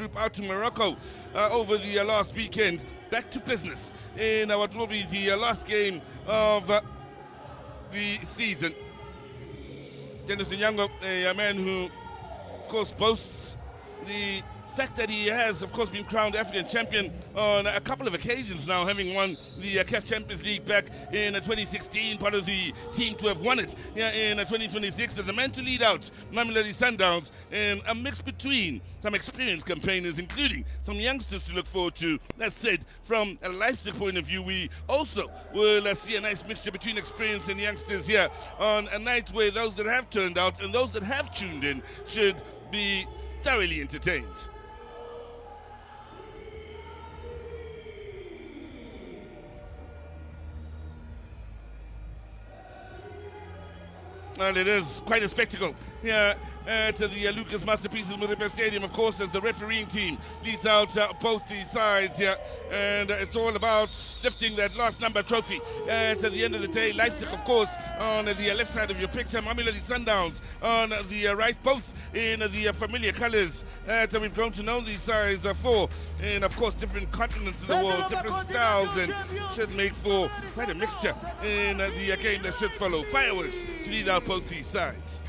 group out to Morocco over the last weekend. Back to business in what will be the last game of the season. Dennis Onyango, a man who, of course, boasts the fact that he has, of course, been crowned African champion on a couple of occasions now, having won the CAF Champions League back in 2016, part of the team to have won it here in 2026, and the man to lead out Mamelodi Sundowns in a mix between some experienced campaigners, including some youngsters to look forward to. That said, from a Leipzig point of view, we also will see a nice mixture between experience and youngsters here on a night where those that have turned out and those that have tuned in should be thoroughly entertained. And it is quite a spectacle here at the Lucas Masterpieces Motherwell Stadium, of course, as the refereeing team leads out both the sides here. And it's all about lifting that last number trophy. At the end of the day, Leipzig, of course, on the left side of your picture, Mamelodi Sundowns on the right, both in the familiar colors that we've grown to know these sides for. And of course, different continents in the world, different styles, and should make for quite a mixture in the game that should follow. Fireworks to lead out both these sides.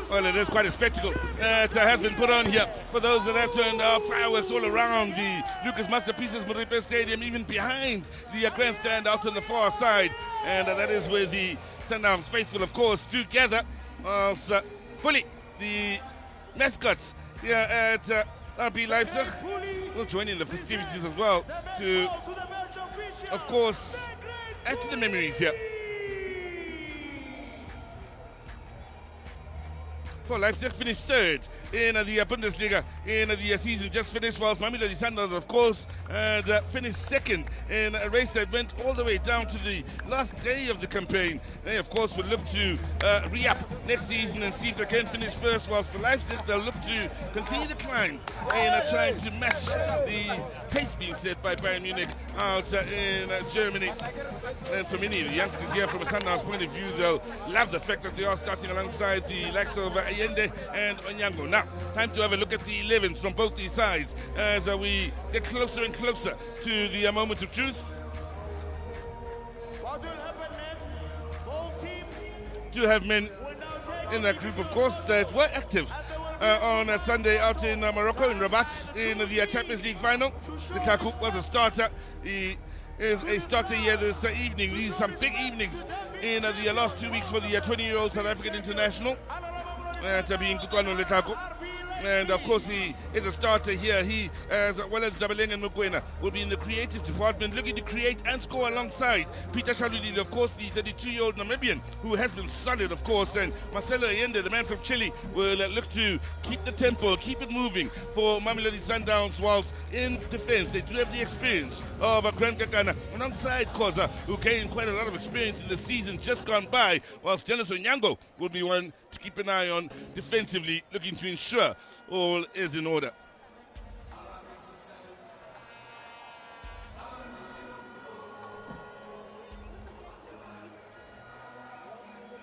Well, it is quite a spectacle that has been put on here for those that have turned fireworks all around the Lucas Masterpieces Motherwell Stadium, even behind the grandstand out on the far side. And that is where the Sundowns faithful, of course, together, fully the mascots here at RB Leipzig will join in the festivities as well to, of course, add to the memories here. For Leipzig finished third in the Bundesliga in the season just finished, whilst Mamelodi Sundowns, of course, finished second in a race that went all the way down to the last day of the campaign. They, of course, will look to re-up next season and see if they can finish first, whilst for Leipzig, they'll look to continue to climb in trying to match the pace being set by Bayern Munich out in Germany. And for many of the youngsters here, from a Sundowns point of view, they'll love the fact that they are starting alongside the likes of Allende and Onyango. Now, time to have a look at the 11s from both these sides as we get closer and closer to the moment of truth. What will happen next? Both teams To have men in that group, of course, that were active on Sunday out in Morocco, in Rabat, in the Champions League final. Lukaku was a starter. He is a starter here this evening. These some big evenings in the last 2 weeks for the 20-year-old South African international. Being Kukwano Lukaku. And of course, he is a starter here. He, as well as Zabaleng and Mokoena, will be in the creative department, looking to create and score alongside Peter Shaludile, of course, the 32-year-old Namibian, who has been solid, of course. And Marcelo Allende, the man from Chile, will look to keep the tempo, keep it moving for Mamelodi Sundowns, whilst in defense, they do have the experience of Grant Kakana alongside Koza, who gained quite a lot of experience in the season just gone by, whilst Dennis Onyango will be one to keep an eye on defensively, looking to ensure all is in order.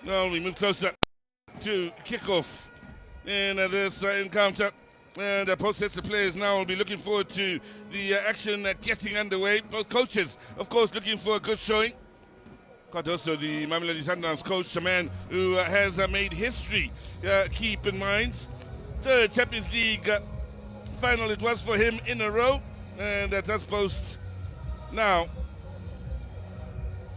Now we move closer to kickoff in this encounter. And the both sets of players now will be looking forward to the action getting underway. Both coaches, of course, looking for a good showing. Cardoso, the Mamelodi Sundowns coach, a man who has made history, keep in mind. Third Champions League final it was for him in a row, and that does boast now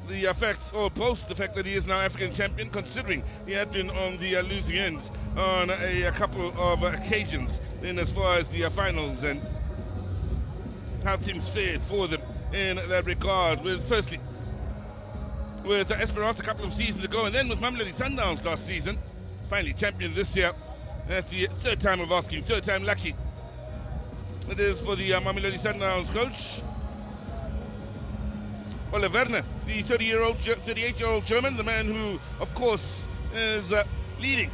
the fact, or boast the fact that he is now African champion, considering he had been on the losing end on a couple of occasions in as far as the finals and how things fared for them in that regard. With firstly, with Esperance a couple of seasons ago, and then with Mamelodi Sundowns last season, finally champion this year. That's the third time of asking, third time lucky. It is for the Mamelodi Sundowns coach, Ole Werner, the 38-year-old German, the man who, of course, is leading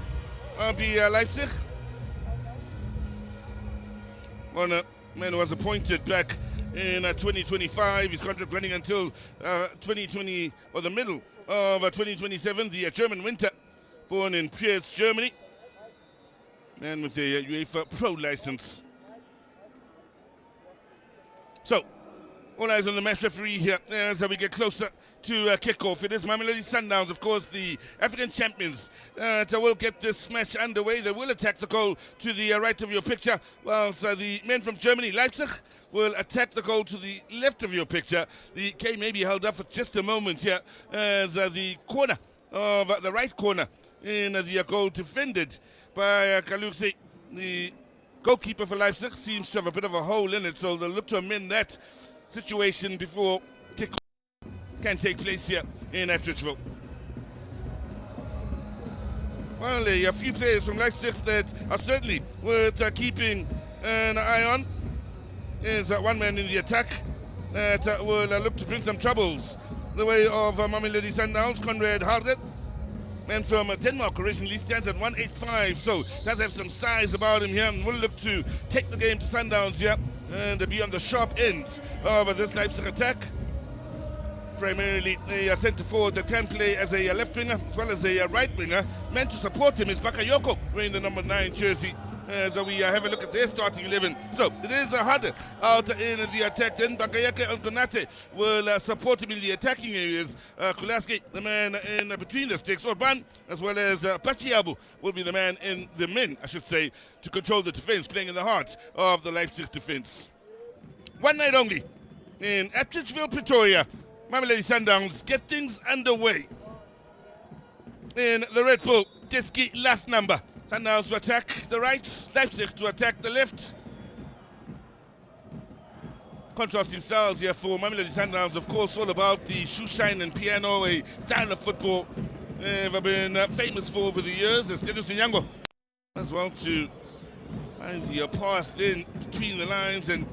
RB Leipzig. One man who was appointed back in 2025. His contract running until 2020, or the middle of 2027, the German winter, born in Priez, Germany, and with the UEFA Pro license. So, all eyes on the match referee here as we get closer to kickoff. It is Mamelodi Sundowns, of course, the African champions, that will get this match underway. They will attack the goal to the right of your picture, whilst the men from Germany, Leipzig, will attack the goal to the left of your picture. The K may be held up for just a moment here as the corner of the right corner in the goal defended by Kaluxi. The goalkeeper for Leipzig seems to have a bit of a hole in it, so they'll look to amend that situation before kickoff can take place here in Atteridgeville. Well, a few players from Leipzig that are certainly worth keeping an eye on. Is one man in the attack that will look to bring some troubles the way of Mamelodi Sundowns, Conrad Hardet. And from Denmark originally stands at 185, so does have some size about him here, and will look to take the game to Sundowns here and be on the sharp end of this Leipzig attack. Primarily a centre forward that can play as a left winger as well as a right winger. Meant to support him is Bakayoko wearing the number 9 jersey. So we have a look at their starting 11. So it is Harder out in the attack. Then Bakayoko and Konate will support him in the attacking areas. Kulaski, the man in between the sticks. Orban, as well as Pachiabu, will be the man in the men, I should say, to control the defense, playing in the heart of the Leipzig defense. One night only in Atteridgeville, Pretoria. Mamelodi Sundowns get things underway in the Red Bull Diski last number. Sundowns to attack the right, Leipzig to attack the left. Contrasting styles here for Mamelodi Sundowns, of course, all about the shoe shine and piano, a style of football they've been famous for over the years. There's Dennis Nyango as well to find the pass then between the lines, and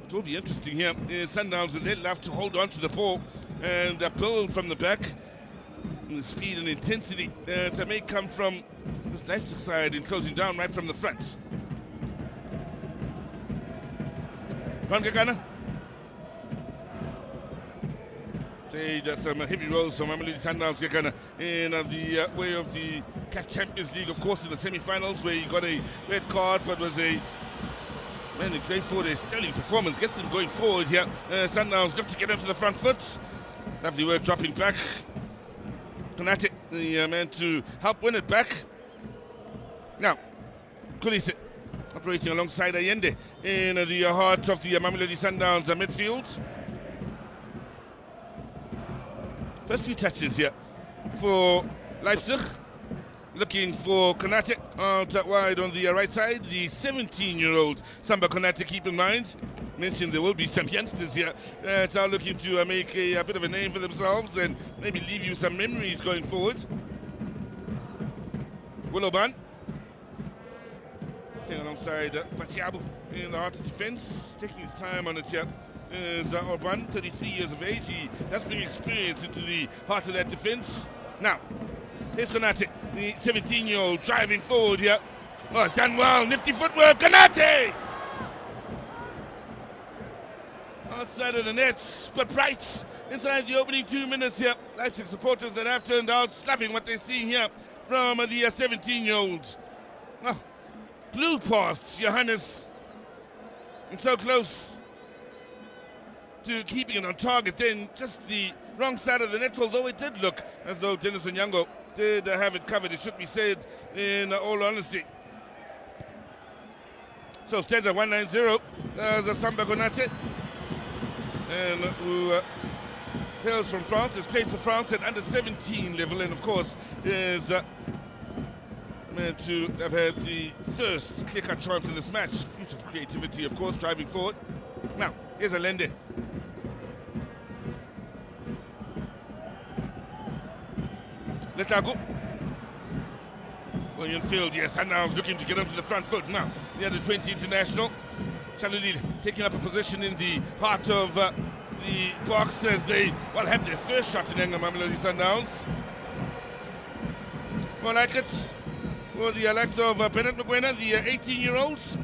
it will be interesting here is Sundowns, and they love to hold on to the ball and build from the back. And the speed and intensity that may come from this Leipzig side in closing down right from the front. Van Gagana. They just some heavy rolls from Mamelodi Sundowns Gagana in the way of the CAF Champions League, of course, in the semi-finals where he got a red card, but was a great forward, a sterling performance, gets them going forward here. Sundowns look to get into the front foot. Lovely work dropping back. Konate, the man to help win it back. Now, Kulise operating alongside Allende in the heart of the Mamelodi Sundowns midfield. First few touches here for Leipzig. Looking for Konate out wide on the right side. The 17-year-old Samba Konate, keep in mind. Mentioned there will be some youngsters here that are looking to make a bit of a name for themselves and maybe leave you some memories going forward. Willoban playing alongside Pachiabu in the heart of defense, taking his time on it here is Orban, 33 years of age. He does bring experience into the heart of that defense. Now, here's Konate, the 17-year-old driving forward here. Oh, it's done well, nifty footwork, Konate! Outside of the nets, but right inside the opening 2 minutes here. Leipzig supporters that have turned out, loving what they're seeing here from the 17-year-olds. Oh, blew past Johannes, and so close to keeping it on target, then just the wrong side of the net, although it did look as though Dennis Onyango did have it covered, it should be said in all honesty. So stands at 190 as Samba Konate, and who hails from France, has played for France at under 17 level, and of course is meant to have had the first clear-cut chance in this match. Beautiful creativity, of course, driving forward. Now, here's Allende. Letago. William Field, yes, and now looking to get onto the front foot. Now, the under 20 international, Chaludid, taking up a position in the heart of the box as they have their first shot in Mamelodi Sundowns. Well, like it for the likes of Bennett Mugwena, the 18-year-olds,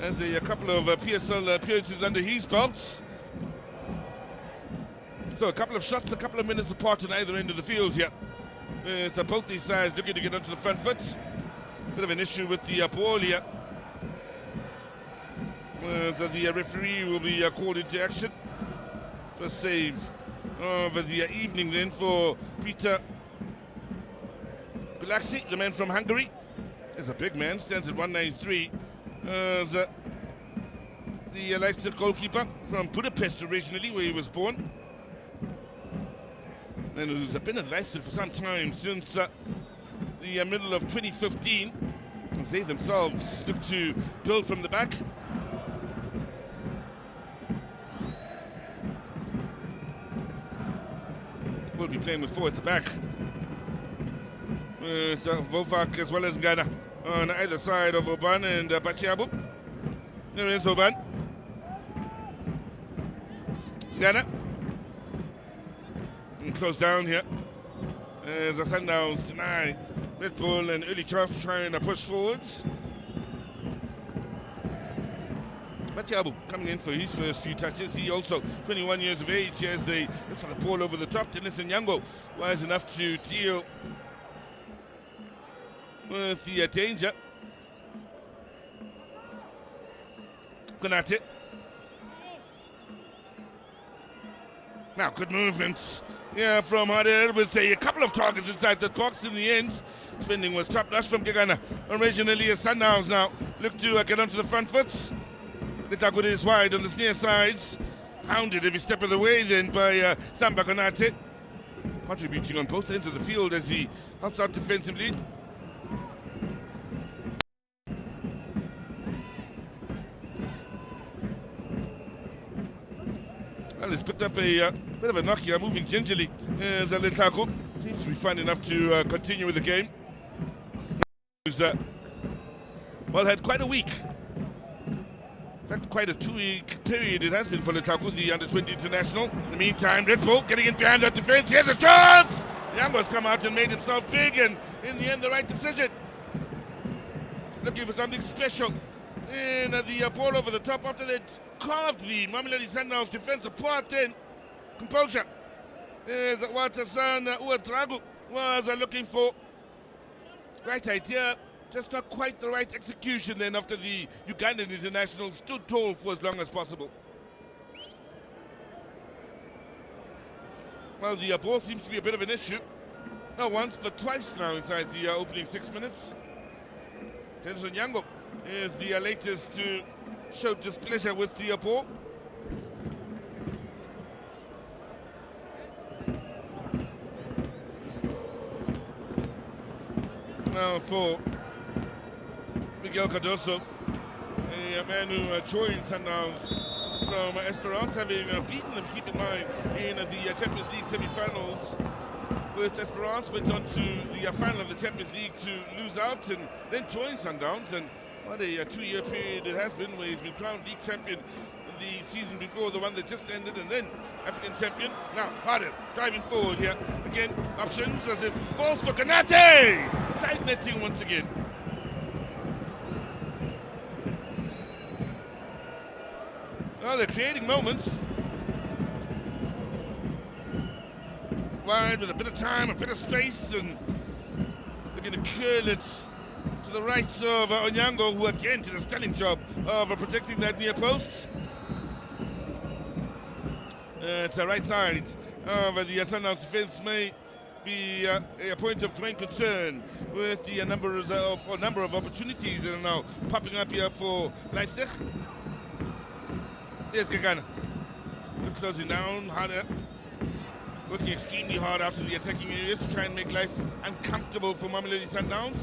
has a couple of PSL appearances under his belt. So a couple of shots, a couple of minutes apart on either end of the field here. With both these sides looking to get onto the front foot. Bit of an issue with the ball here. So the referee will be called into action. First save of the evening then for Peter Gulaxi, the man from Hungary. Is a big man, stands at 193. The Leipzig goalkeeper from Budapest originally, where he was born. And who's been at Leipzig for some time, since the middle of 2015, as they themselves look to build from the back. Will be playing with four at the back. Vovak as well as Ghana on either side of Oban and Bachiabu. There is Oban. Ghana. And close down here. As the Sundowns deny Red Bull and early chance trying to push forwards. Bachiabu coming in for his first few touches. He also 21 years of age as they look for the ball over the top. Dennis Nyango wise enough to deal with the danger. Konate. Now good movement. Yeah, from Hader with a couple of targets inside the box in the end. Defending was top notch from Ghana. Originally a Sundowns now look to get onto the front foot. Litakud is wide on the near sides. Hounded every step of the way then by Samba Konate. Contributing on both ends of the field as he helps out defensively. Well, he's picked up a bit of a knock here, moving gingerly. Zalitako seems to be fine enough to continue with the game. Who's well, had quite a week. In fact, quite a 2-week period it has been for Litaku, the under-20 international. In the meantime, Red Bull getting in behind that defense. Here's a chance! Yango's come out and made himself big, and in the end, the right decision. Looking for something special. And the ball over the top after that carved the Mamelodi Sundowns defense apart then. Composure. As Watasan Uadragu was looking for. Right idea, just not quite the right execution then after the Ugandan international stood tall for as long as possible. Well, the ball seems to be a bit of an issue. Not once, but twice now inside the opening 6 minutes. Dennis Nyango is the latest to show displeasure with the ball. Now for Miguel Cardoso, a man who joined Sundowns from Esperance, having beaten them, keep in mind, in the Champions League semi-finals. With Esperance, went on to the final of the Champions League to lose out and then join Sundowns. And what a 2-year period it has been, where he's been crowned league champion in the season before, the one that just ended, and then African champion. Now Harder driving forward here. Again, options as it falls for Konate. Side netting once again. Well, they're creating moments. Wide with a bit of time, a bit of space, and they're going to curl it to the right of Onyango, who again did a stunning job of protecting that near post. It's the right side of the Sundowns defense may be a point of great concern with the number of opportunities that are now popping up here for Leipzig. Here's Gagana. Closing down, harder. Working extremely hard out in the attacking areas to try and make life uncomfortable for Mamelodi Sundowns.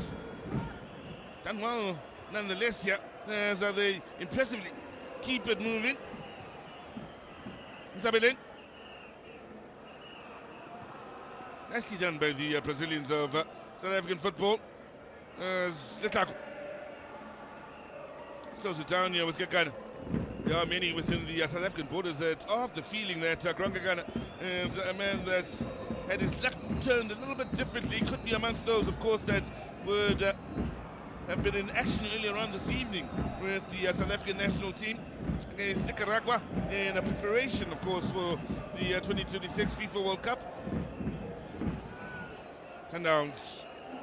Done well nonetheless here, as they impressively keep it moving. Zabelin. Nicely done by the Brazilians of South African football. As Letaku close it down here with Gagana. There are many within the South African borders that have the feeling that Gagana is a man that's had his luck turned a little bit differently. Could be amongst those, of course, that would have been in action earlier on this evening with the South African national team against Nicaragua in a preparation, of course, for the 2026 FIFA World Cup. Sundowns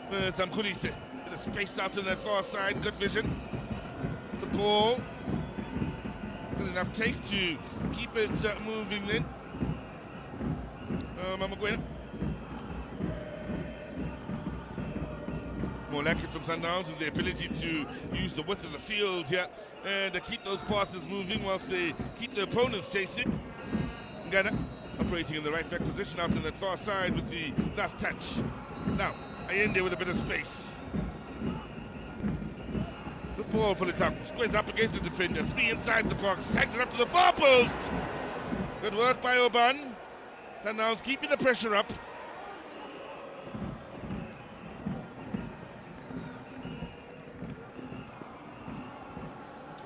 with Mkhulise. Bit of space out on that far side, good vision. The ball, good enough take to keep it moving then. Mamagwena. More like it from Sundowns with the ability to use the width of the field here and keep those passes moving whilst they keep the opponents chasing. Ghana operating in the right back position out on that far side with the last touch. Now, Allende with a bit of space. Good ball for the top. Squares up against the defender. 3 inside the box. Sags it up to the far post. Good work by Oban. Sundowns keeping the pressure up.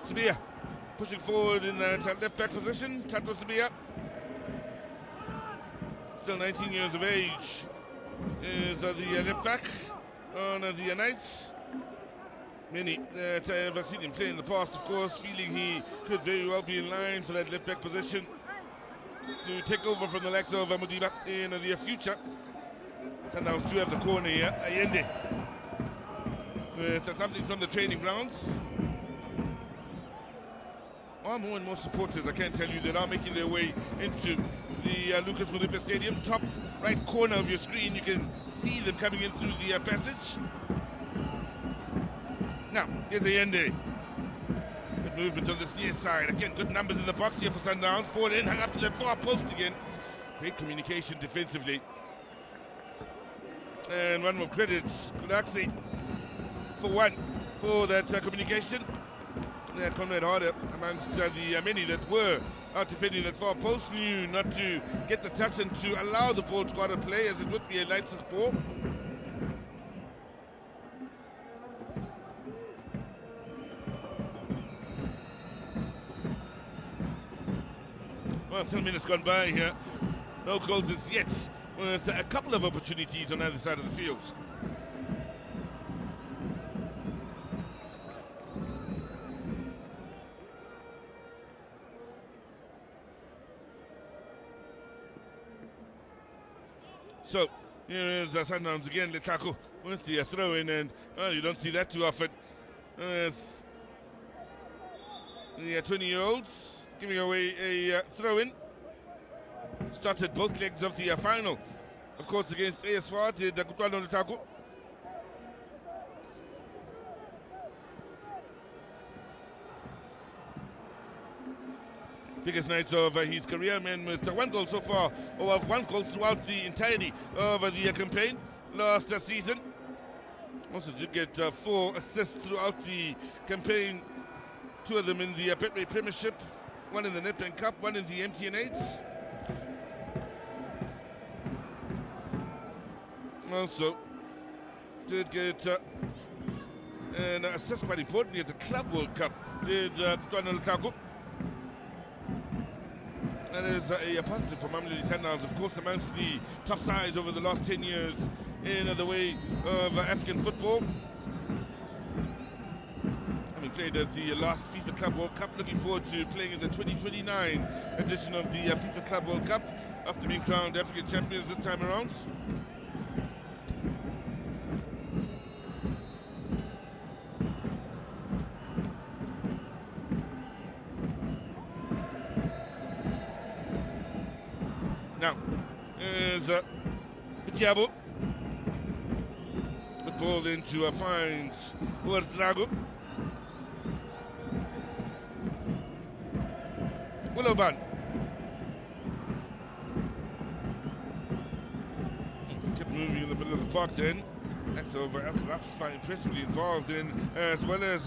Sabia pushing forward in that left back position. Tato Sabia, still 19 years of age, is the left back on the Knights. Many that have seen him play in the past, of course, feeling he could very well be in line for that left back position to take over from the likes of Modiba in the future. Sundowns do have the corner here. Allende with something from the training grounds. More and more supporters, I can tell you, that are making their way into the Lucas Modiba Stadium. Top right corner of your screen, you can see them coming in through the passage. Now, here's Allende. Good movement on this near side. Again, good numbers in the box here for Sundowns. Ball in, hung up to the far post again. Great communication defensively. And one more credit, Kulaxi, for that communication. Conrad Harder, amongst the many that were out defending that far post, knew not to get the touch and to allow the ball to go out of play, as it would be a Leipzig ball. Well, 10 minutes gone by here. No goals as yet, with a couple of opportunities on either side of the field. So, here is Sundowns again, Lukaku with the throw-in, and you don't see that too often. The 20-year-olds giving away a throw-in. Started both legs of the final, of course, against ASFAR, did Kutwano Lukaku. Biggest nights of his career, man, with one goal so far, or one goal throughout the entirety of the campaign last season. Also did get 4 assists throughout the campaign, 2 of them in the Betway Premiership, 1 in the Nedbank Cup, 1 in the MTN8s. Also did get an assist, quite importantly, at the Club World Cup, did Kutwano Lukaku. That is a positive for Mamelodi Sundowns, of course, amongst the top sides over the last 10 years in the way of African football. Having played at the last FIFA Club World Cup, looking forward to playing in the 2029 edition of the FIFA Club World Cup after being crowned African champions this time around. Now, is Pichiabo. The ball into finds towards Drago. Willoban. Kept moving in the middle of the park then. That's over Al-Khalaf, impressively involved in, as well as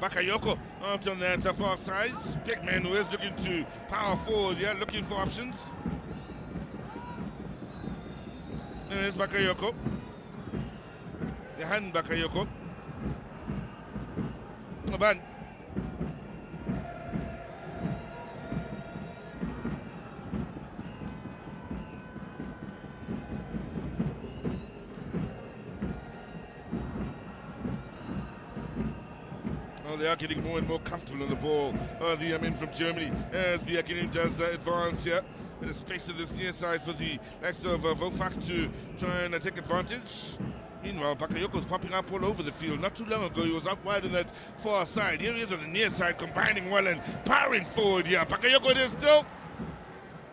Bakayoko out on that far side. Big man who is looking to power forward, yeah, looking for options. There's Bakayoko. Johan Bakayoko. Oban. Well, they are getting more and more comfortable on the ball. The men from Germany as the game does advance here. Bit of space to this near side for the likes of Vofak to try and take advantage. Meanwhile, Bakayoko's popping up all over the field. Not too long ago, he was out wide on that far side. Here he is on the near side, combining well and powering forward here. Bakayoko there still.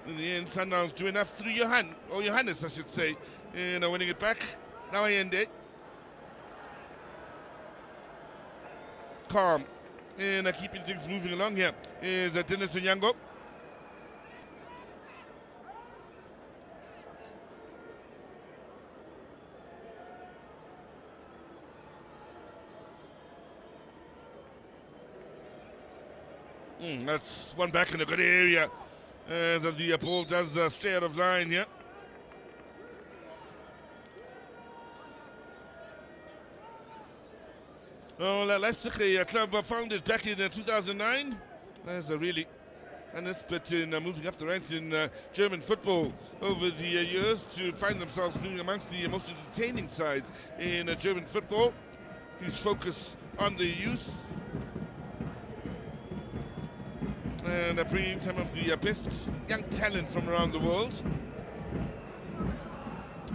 In the end, Sundowns do enough through Johannes, I should say. And winning it back. Now I end it. Calm. And keeping things moving along here is Dennis Onyango. That's one back in a good area as the ball does stray out of line here. Well, Leipzig, a club founded back in 2009. That's really an expert in moving up the ranks in German football over the years to find themselves being amongst the most entertaining sides in German football. Huge focus on the youth. And bringing some of the best young talent from around the world.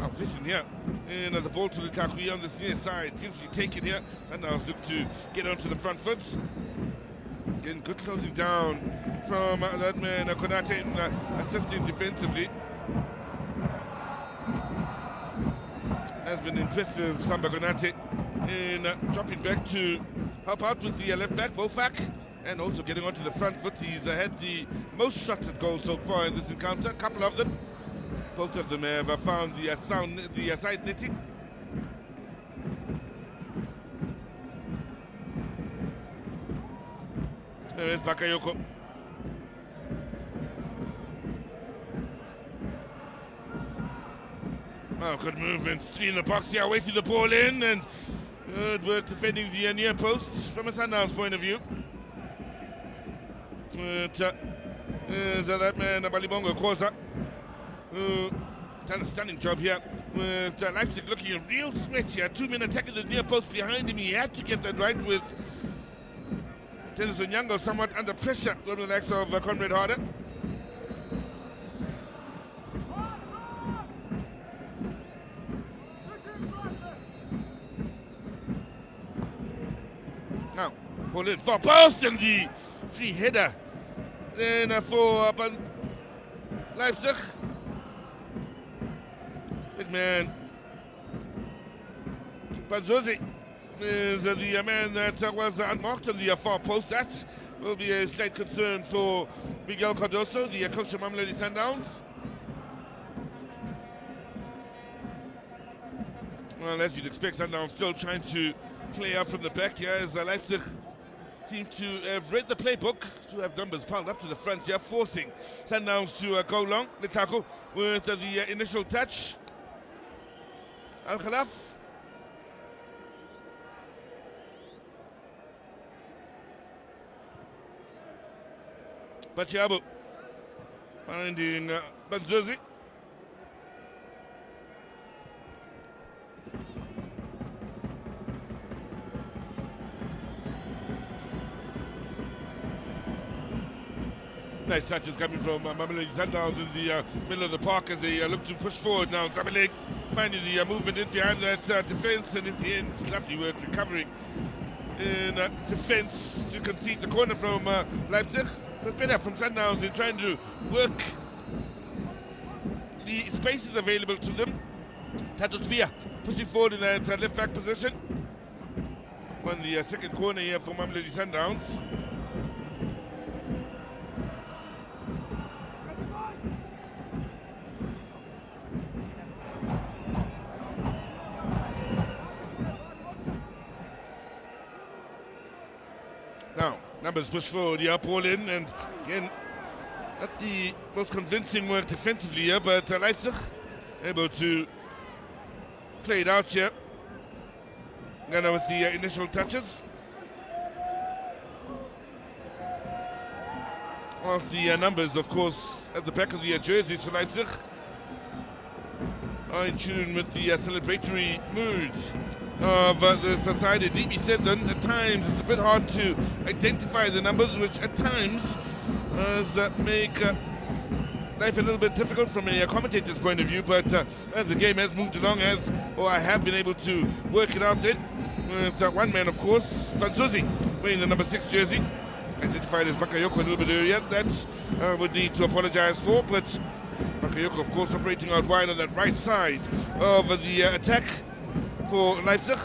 Our vision here. And the ball to Lukaku on this near side. Beautifully taken here. Sundowns look to get onto the front foot. Again, good closing down from that man, Konate, assisting defensively. Has been impressive, Samba Konate, in dropping back to help out with the left back, Vofak. And also getting onto the front foot. He's had the most shots at goal so far in this encounter. A couple of them. Both of them have found the side netting. There is Bakayoko. Oh, good movement. Three in the box here, waiting the ball in. And good work defending the near post from a Sundowns point of view. That man, Balibongo Koza, done a stunning job here with Leipzig looking a real threat here. 2 men attacking the near post behind him. He had to get that right with Dennis Onyango somewhat under pressure from the likes of Conrad Harder. Now, Bullen for post and the free header. Then for Leipzig. Big man. Banzozi is the man that was unmarked on the far post. That will be a slight concern for Miguel Cardoso, the coach of Mamelodi Sundowns. Well, as you'd expect, Sundowns still trying to play out from the back here as Leipzig seem to have read the playbook, to have numbers piled up to the front here, forcing Sundowns to go long. Lukaku with the initial touch. Al-Khalaf. Bachiabu finding Banzuzi. Nice touches coming from Mamelodi Sundowns in the middle of the park as they look to push forward now. Zabalek finding the movement in behind that defense, and in the end, lovely work recovering in defense to concede the corner from Leipzig. But better from Sundowns in trying to work the spaces available to them. Tato Spear pushing forward in that left back position. On the second corner here for Mamelodi Sundowns. Now, numbers push forward here, Bullen, and again, not the most convincing work defensively here, but Leipzig able to play it out here. Ghana with the initial touches. Whilst the numbers, of course, at the back of the jerseys for Leipzig are in tune with the celebratory mood of the society. DB said then at times it's a bit hard to identify the numbers, which at times make life a little bit difficult from a commentator's point of view, but as the game has moved along, I have been able to work it out then with one man, of course, Banzuzi, wearing the number 6 jersey, identified as Bakayoko a little bit earlier. That would need to apologize for, but Bakayoko, of course, operating out wide on that right side of the attack for Leipzig.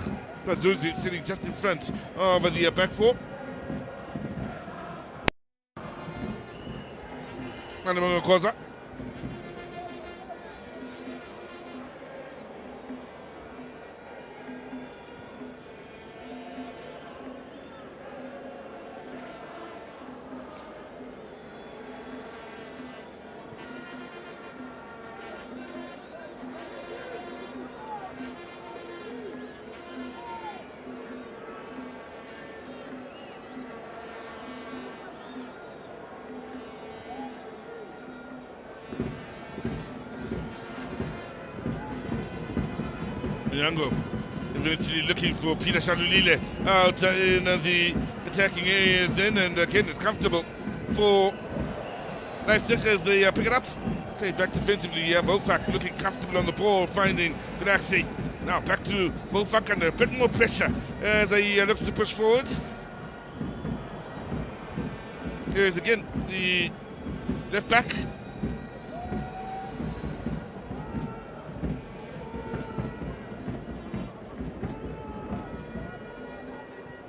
Banzuzi sitting just in front of the back four. Manamongo Koza. Yango eventually looking for Peter Shalulile out in the attacking areas then, and again it's comfortable for Leipzig as they pick it up. Okay, back defensively here, Wolfak looking comfortable on the ball, finding Gulaxi. Now back to Wolfak under a bit more pressure as he looks to push forward. Here's again the left back.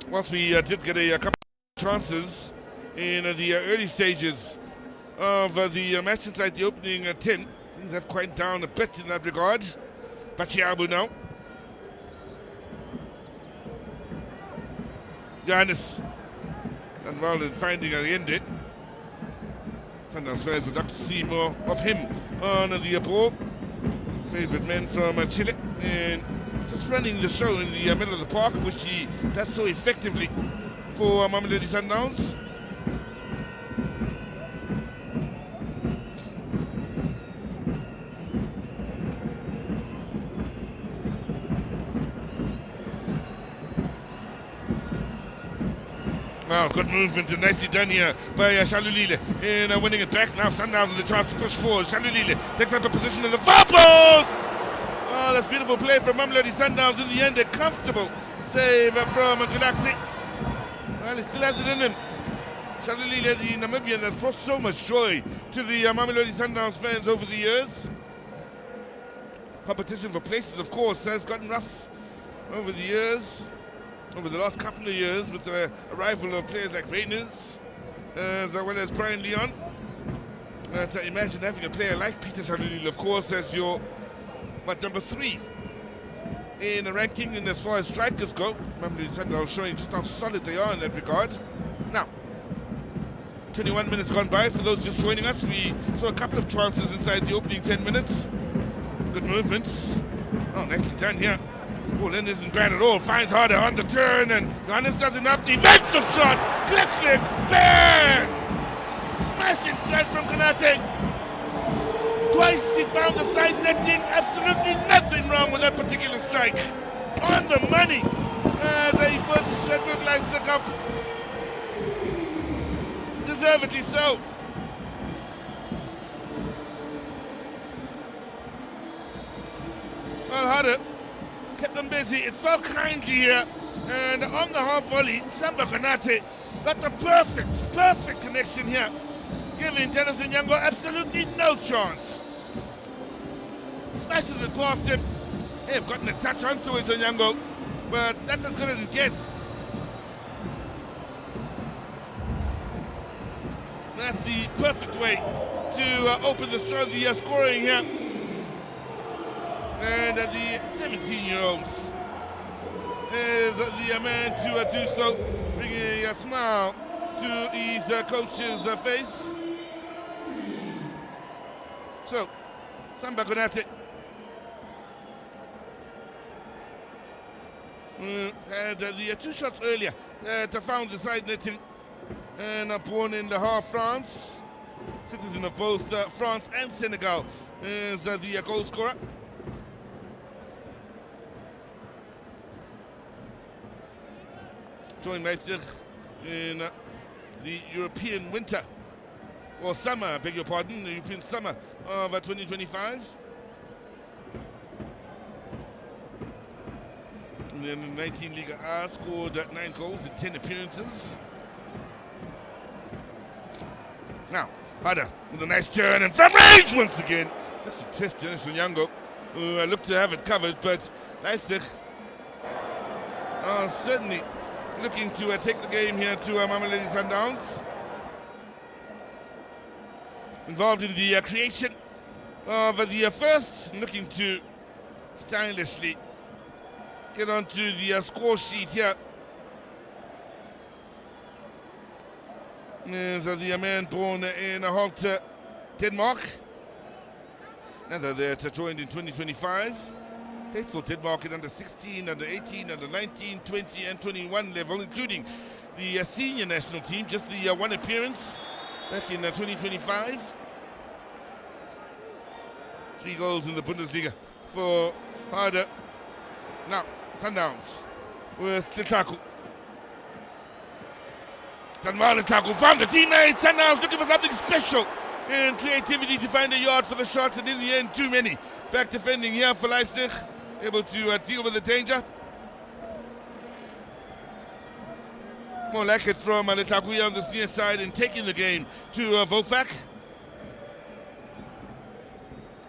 Once we did get a couple of chances in the early stages of the match inside the opening 10. Things have quieted down a bit in that regard. Bachiabu now. Johannes done well in finding the end. Sundowns fans would like to see more of him on the ball. Favourite man from Chile, and just running the show in the middle of the park, which he does so effectively for Mamelodi Sundowns. Wow, good movement and nicely done here by Shalulile in winning it back. Now Sundowns with a chance to push forward. Shalulile takes up a position in the far post! Oh, that's beautiful play from Mamelodi Sundowns. In the end, a comfortable save from Gulaxi. Well, he still has it in him. Shalulile, the Namibian, has brought so much joy to the Mamelodi Sundowns fans over the years. Competition for places, of course, has gotten rough over the years. Over the last couple of years, with the arrival of players like Reyners, as well as Brian Leon. To imagine having a player like Peter Shalulile, of course, as your number 3 in the ranking, and as far as strikers go, Mamelodi Sundowns showing just how solid they are in that regard. Now, 21 minutes gone by. For those just joining us, we saw a couple of chances inside the opening 10 minutes. Good movements. Oh, nicely done here. Bullen isn't bad at all, finds Harder on the turn, and Johannes does enough. The eventual shot, Klickflick, bang! Smashing strike from Konate. Twice he found the side netting, absolutely nothing wrong with that particular strike. On the money, as he puts Sheffield Leipzig up. Deservedly so. Well, Harder kept them busy. It felt kindly here, and on the half volley, Samba Konate got the perfect connection here, giving Dennis Onyango absolutely no chance. Smashes it past him. They've gotten a touch onto it, Onyango, but that's as good as it gets. That's the perfect way to open the scoring here. And the 17-year-olds is the man to do so, bringing a smile to his coach's face. So, Samba Konate had the 2 shots earlier to found the side netting, and born in Le Havre, France, citizen of both France and Senegal, is the goal scorer. join Leipzig in the European winter, or summer, I beg your pardon, the European summer of 2025. And then in 19 Liga A, scored 9 goals in 10 appearances. Now, Hada with a nice turn and from range once again. That's a test, Dennis Onyango, who looked to have it covered, but Leipzig are certainly looking to take the game here to Mamelodi Sundowns. Involved in the creation of the first, looking to stylishly get onto the score sheet here. Is the man born in Holte, Denmark. Another there to joined in 2025. Played for Denmark in under 16, under 18, under 19, 20 and 21 level, including the senior national team, just the one appearance back in 2025. 3 goals in the Bundesliga for Harder. Now, Sundowns with Lukaku. Lukaku found the teammates. Sundowns looking for something special and creativity to find a yard for the shots, and in the end, too many. Back defending here for Leipzig, able to deal with the danger. More like it from Lukaku here on this near side and taking the game to Wolfak.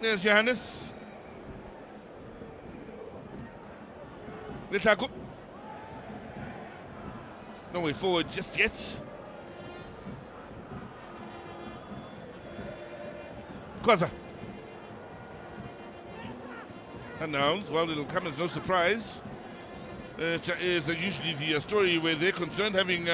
There's Johannes. Lukaku. No way forward just yet. Kwaza. Sundowns, well, it'll come as no surprise. Is usually the story where they're concerned, having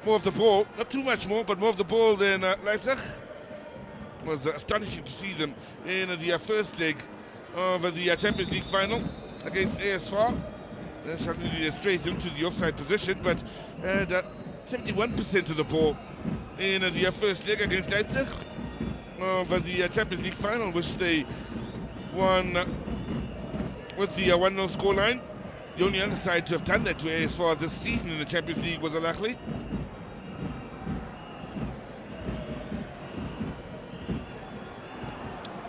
more of the ball. Not too much more, but more of the ball than Leipzig. It was astonishing to see them in the first leg of the Champions League final against ASFAR. Suddenly straight into the offside position, but 71% of the ball in the first leg against Leipzig of the Champions League final, which they won with the 1-0 scoreline. The only other side to have done that to ASFAR this season in the Champions League was Al-Ahly.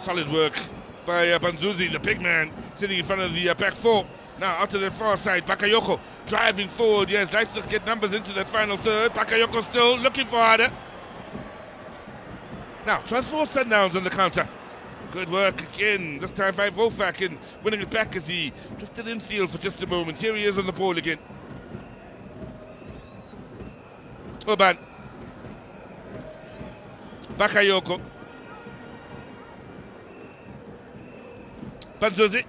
Solid work by Banzuzi, the big man, sitting in front of the back four. Now out to the far side, Bakayoko driving forward. Yes, Leipzig get numbers into that final third. Bakayoko still looking for Harder. Now, transfer Sundowns on the counter. Good work again, this time by Wolfak, and winning it back as he drifted infield for just a moment. Here he is on the ball again. Oban. Bakayoko. Banzuzi.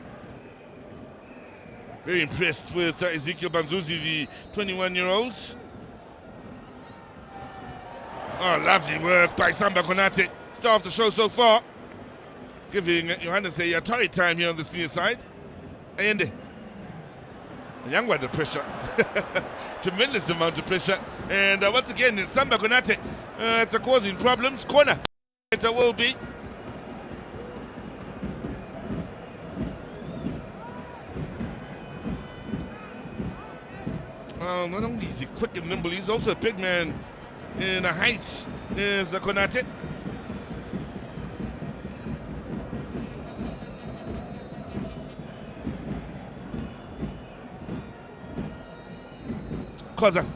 Very impressed with Ezekiel Banzuzi, the 21-year-olds. Oh, lovely work by Samba Konate. Star of the show so far. Giving Johannes a torrid time here on this near side. Ayende. A young one under pressure. Tremendous amount of pressure. And once again, it's Samba Konate. It's causing problems. Corner. It will be. Not only is he quick and nimble, he's also a big man in the height. There's Konate. Koza.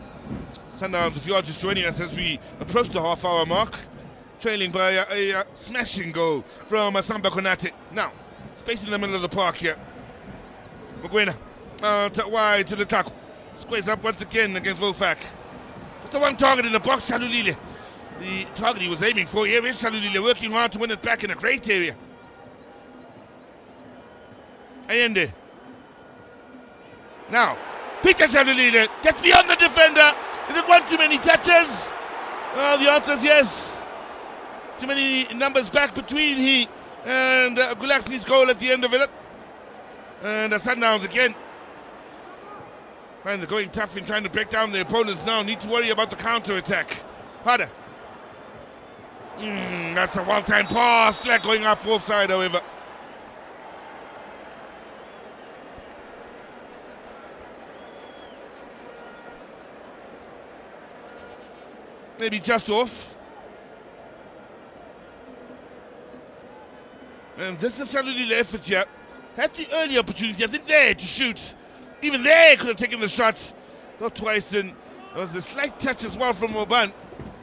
Sundowns, if you are just joining us as we approach the half-hour mark, trailing by a smashing goal from Samba Konate. Now, space in the middle of the park here. Mugwena, wide to Lukaku. Squares up once again against Wolfak. Just the one target in the box, Shalulile. The target he was aiming for. Here is Shalulile working hard to win it back in a great area. Ayende. Now, Peter Shalulile gets beyond the defender. Is it one too many touches? Well, the answer is yes. Too many numbers back between he and Gulaxi's goal at the end of it. And the Sundowns again. And they're going tough in trying to break down the opponents now. Need to worry about the counter-attack. Harder. That's a one-time pass. Flag going up offside, however. maybe just off. And this is the Shalulile effort here. Had the early opportunity, I think, there to shoot. Even there, could have taken the shot. Not twice, and there was a slight touch as well from Oban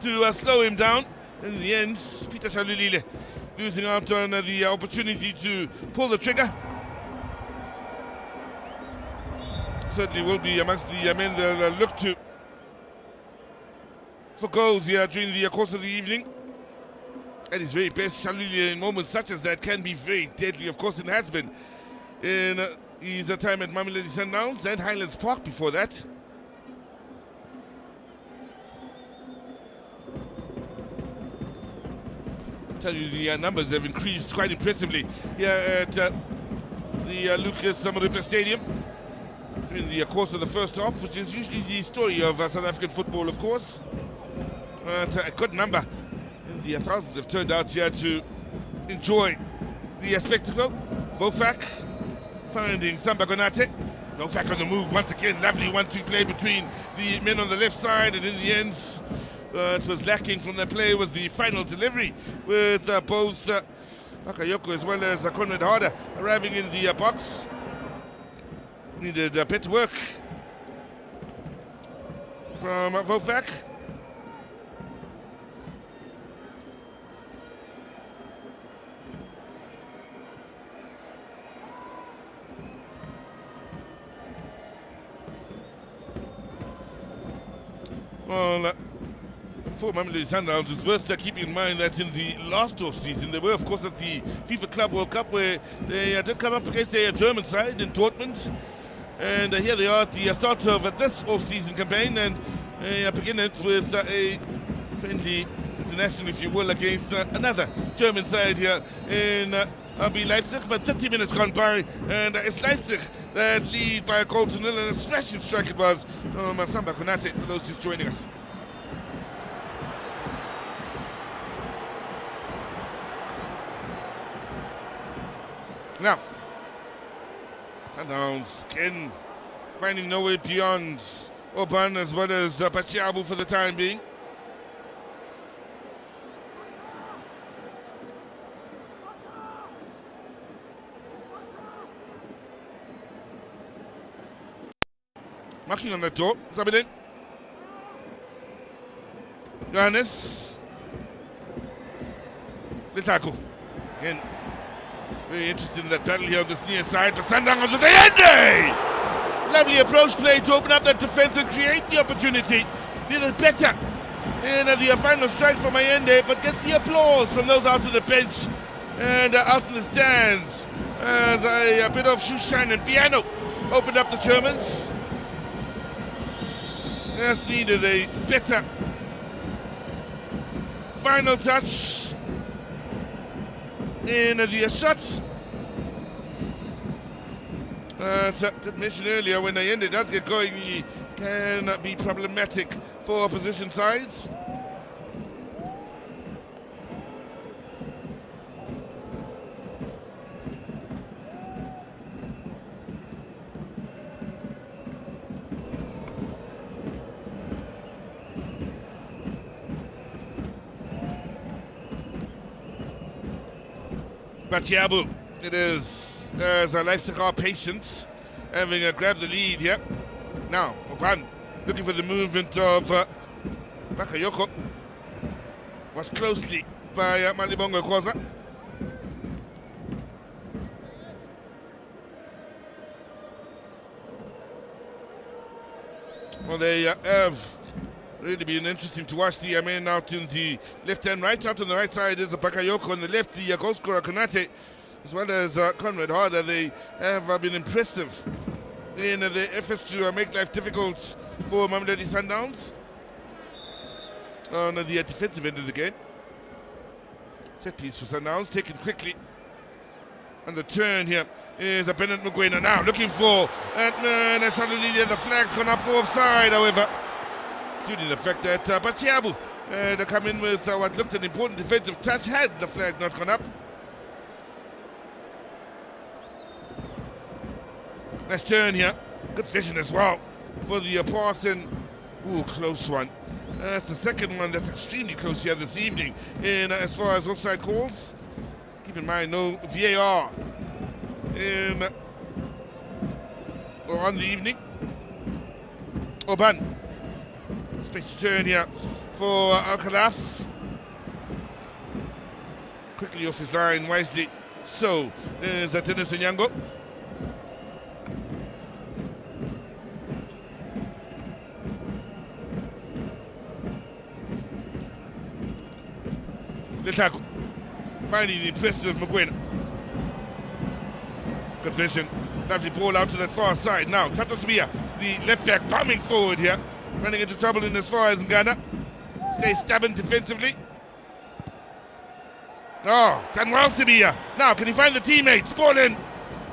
to slow him down. In the end, Peter Shalulile losing out on the opportunity to pull the trigger. Certainly will be amongst the men that look to for goals here during the course of the evening. At his very best, Shalulile in moments such as that can be very deadly, of course, and has been in his time at Mamelodi Sundowns and Highlands Park before that. Tell you the numbers have increased quite impressively here at the Lucas Samaripa Stadium during the course of the first half, which is usually the story of South African football, of course. A good number. And the thousands have turned out here to enjoy the spectacle. Vofak finding Samba Konate. Vofak on the move once again. Lovely 1-2 play between the men on the left side, and in the end, it was lacking from the play was the final delivery with both Bakayoko as well as Conrad Harder arriving in the box. Needed a bit of work from Vofak. Well, for Mamelodi Sundowns, it's worth keeping in mind that in the last off-season, they were, of course, at the FIFA Club World Cup, where they did come up against a German side in Dortmund. And here they are at the start of this off-season campaign, and begin it with a friendly international, if you will, against another German side here in RB Leipzig. But 30 minutes gone by, and it's Leipzig that lead by a goal to nil, and a smashing strike it was from Samba Konate for those just joining us. Now, Sundowns again finding no way beyond Oban as well as Pachiabu for the time being. Marking on the door, Zabidin. Johannes. Litaku. Again, very interested in that battle here on this near side, but Sundowns with the end. Lovely approach play to open up that defense and create the opportunity. Little better in the final strike from Mayende, but gets the applause from those out on the bench and out in the stands as a bit of Shushan and piano opened up the Germans. Just needed a better final touch in the shot. I did mention earlier, when the end does get going, he can be problematic for opposition sides. Bachiabu, it is, as Leipzig are patient, having grabbed the lead here. Now, Oban looking for the movement of Bakayoko. Watched closely by Malibongo Kwaza. Well, they have really been interesting to watch. The men out in the left and right. Out on the right side is Bakayoko, on the left the goal scorer Konate, as well as Conrad Harder. They have been impressive in their efforts to make life difficult for Mamelodi Sundowns on the defensive end of the game. Set piece for Sundowns, taken quickly. And the turn here is Bennett Mugwena now looking for Atman and Shalulile. The flag's gone up for offside, however, including the fact that Bachiabu to come in with what looked an important defensive touch had the flag not gone up. Nice turn here, good vision as well for the pass, and ooh, close one. That's the second one that's extremely close here this evening. In as far as offside calls, keep in mind no VAR on the evening. Oban, space to turn here for Al-Khalaf. Quickly off his line, wisely. So there's Dennis Onyango. The tackle, finding the impressive McGuinn. Good vision, lovely ball out to the far side. Now Tatos Mia, the left back, bombing forward here, running into trouble in as far as Ghana. Stays stubborn defensively. Oh, done well, Sabia. Now can he find the teammates? Bullen,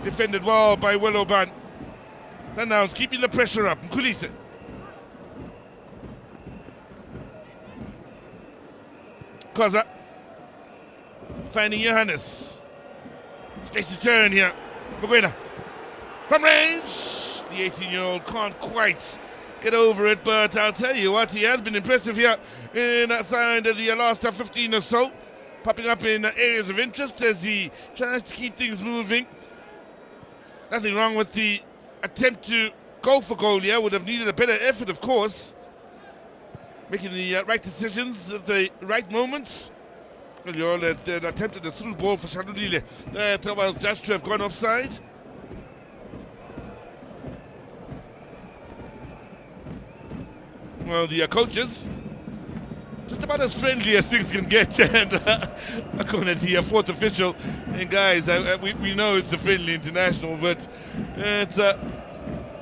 defended well by Willoban. Sundowns keeping the pressure up. Mkulise. Koza finding Johannes. Space to turn here. Maguena from range. The 18-year-old can't quite get over it, but I'll tell you what, he has been impressive here in outside of the last 15 or so, popping up in areas of interest as he tries to keep things moving. Nothing wrong with the attempt to go for goal here. Would have needed a better effort, of course. Making the right decisions at the right moments. Earlier on, they attempted a through ball for Shalulile. That was judged to have gone offside. Well, the coaches, just about as friendly as things can get, and according to the fourth official, and guys, we know it's a friendly international, but it's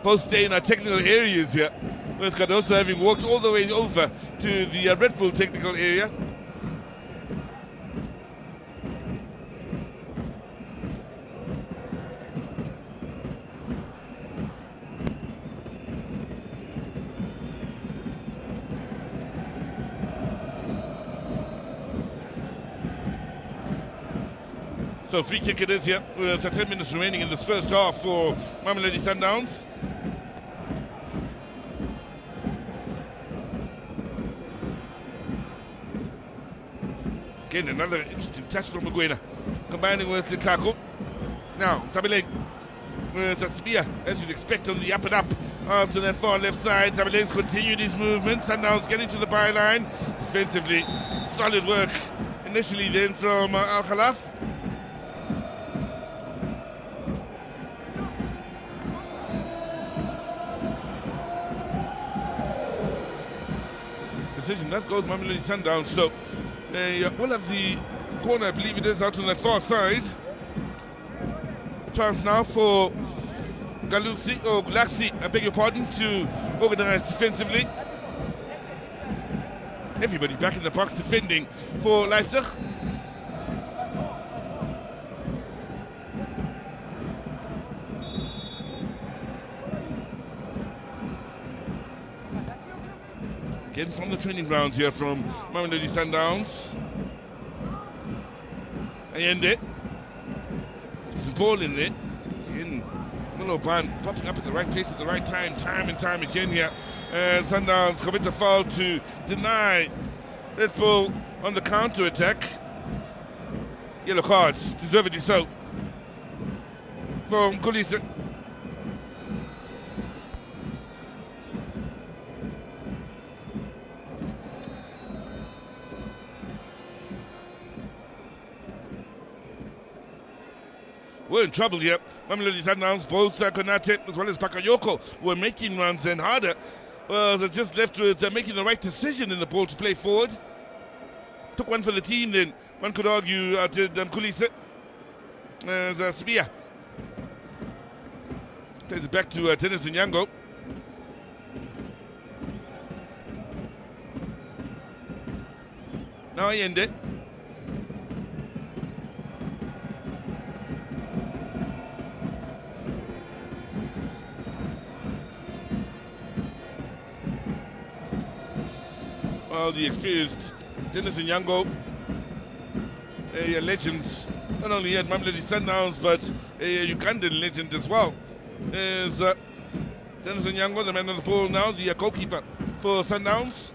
both stay in our technical areas here, with Cardoso having walked all the way over to the Red Bull technical area. So free kick it is here with 10 minutes remaining in this first half for Mamelodi Sundowns. Again, another interesting touch from Maguena, combining with Lukaku. Now, Tabileng with a spear, as you'd expect, on the up and up to that far left side. Tabileng's continued his movements, and now it's getting to the byline. Defensively, solid work initially then from Al-Khalaf. Decision, that goes Mamelodi Sundowns. So we'll have the corner, I believe it is, out on the far side. Chance now for Gulaxi, I beg your pardon, to organise defensively. Everybody back in the box defending for Leipzig. Getting from the training grounds here from Mamelodi Sundowns. And it. There's a ball in it. Again, Willoban popping up at the right place at the right time and time again here. Sundowns commit a foul to deny Red Bull on the counter attack. Yellow cards, deservedly so, for Mkulise. We're in trouble here. Mamelodi Sundowns, both Konate as well as Bakayoko were making runs, and harder was just left with making the right decision in the ball to play forward. Took one for the team then. One could argue did Mkulise as Sabia. Plays it back to Dennis Onyango. Now he ended. The experienced Dennis Onyango, a legend, not only at Mamelodi Sundowns, but a Ugandan legend as well. Is Dennis Onyango, the man on the ball now, the goalkeeper for Sundowns.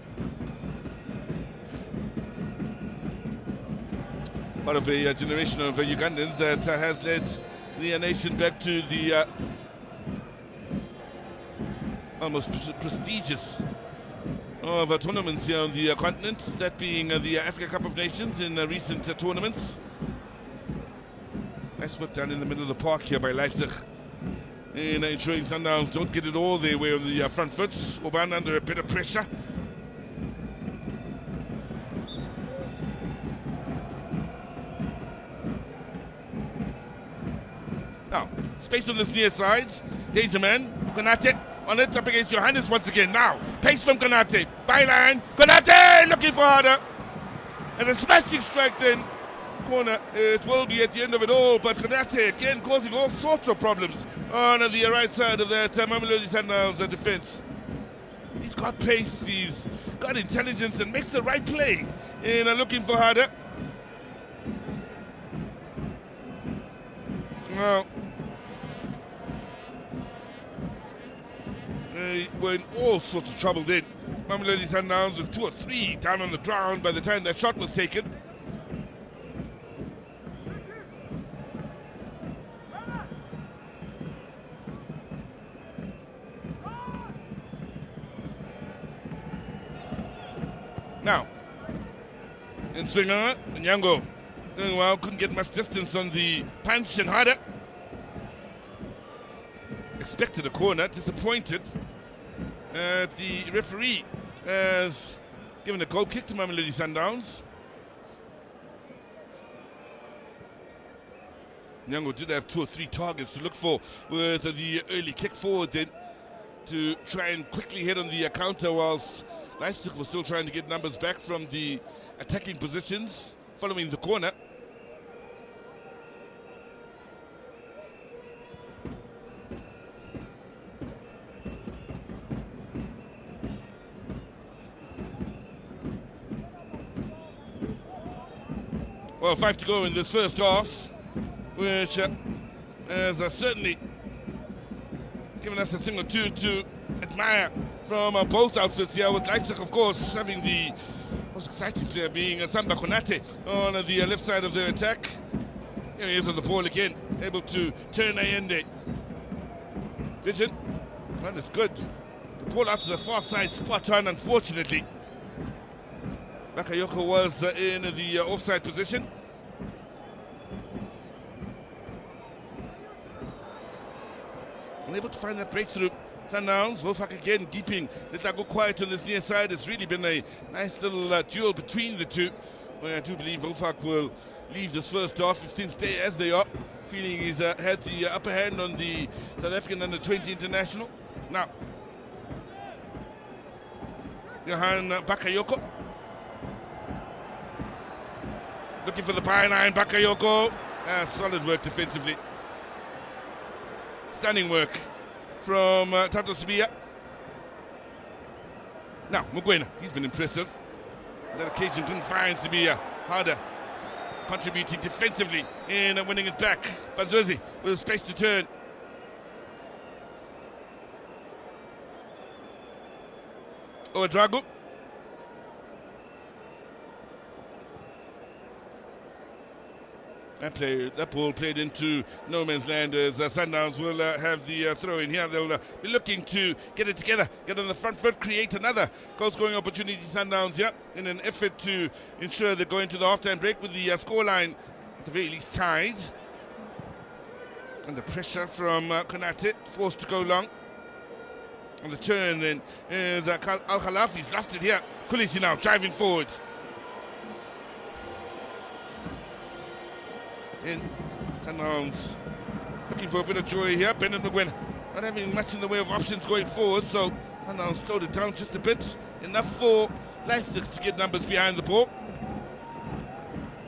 part of a generation of Ugandans that has led the nation back to the almost prestigious of tournaments here on the continent, that being the Africa Cup of Nations in recent tournaments. Nice work done in the middle of the park here by Leipzig in ensuring Sundowns don't get it all their way on the front foot. Oban under a bit of pressure. Now, space on this near side. Danger man, Konate on it, up against Johannes once again. Now, pace from Konate, byline, Konate looking for harder. And a smashing strike then, corner, it will be at the end of it all, but Konate again causing all sorts of problems on the right side of that Mamelodi Sundowns defence. He's got pace, he's got intelligence and makes the right play in looking for harder. Now, they were in all sorts of trouble then. Mamelodi Sundowns with 2 or 3 down on the ground by the time that shot was taken. Now, in swinger, Nyango doing well, couldn't get much distance on the punch and harder. Expected a corner, disappointed. The referee has given a goal kick to Mamelodi Sundowns. Nyango did have 2 or 3 targets to look for with the early kick forward then to try and quickly hit on the counter, whilst Leipzig was still trying to get numbers back from the attacking positions following the corner. Well, 5 to go in this first half, which has certainly given us a thing or two to admire from both outfits here, with Leipzig, of course, having the most exciting player being Samba Konate on the left side of their attack. Here he is on the ball again, able to turn Allende. Vision, well, it's good. The ball out to the far side, spot on, unfortunately. Bakayoko was in the offside position. Unable to find that breakthrough. Sundowns, Wolfak again keeping Letago quiet on this near side. It's really been a nice little duel between the two, where I do believe Wolfak will leave this first half if things stay as they are, feeling he's had the upper hand on the South African under-20 international. Now, Johan Bakayoko looking for the byline. Bakayoko, solid work defensively. Stunning work from Tato Sibia. Now, Mugwena, he's been impressive. That occasion couldn't find Sibia. Harder, contributing defensively in winning it back. Bazozi with space to turn. Ouedraogo. That ball played into no man's land as Sundowns will have the throw in here. They'll be looking to get it together, get on the front foot, create another goal-scoring opportunity. Sundowns here in an effort to ensure they go into the half-time break with the scoreline at the very least tied. Under pressure from Konate, forced to go long. On the turn then is Al-Khalafi's lost it here. Kulisi now driving forward. In Sundowns looking for a bit of joy here. Bennett McGuinn not having much in the way of options going forward, so Sundowns slowed it down just a bit, enough for Leipzig to get numbers behind the ball.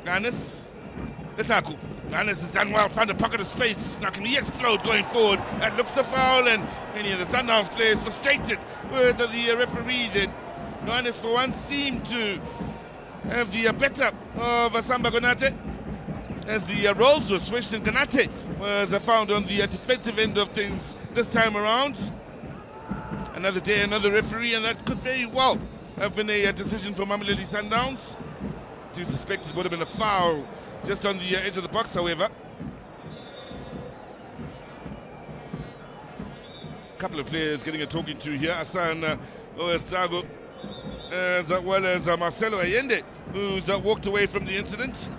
Ganes, Letaku. Ganes has done well, found a pocket of space. Now can he explode going forward? That looks the foul, and many of the Sundowns players frustrated with the referee then. Ganes for once seemed to have the better of Samba Konate, as the roles were switched, and Konate was found on the defensive end of things this time around. Another day, another referee, and that could very well have been a decision for Mamelodi Sundowns. Do suspect it would have been a foul just on the edge of the box, however. A couple of players getting a talking to here. Hassan Oerzago, as well as Marcelo Allende, who's walked away from the incident.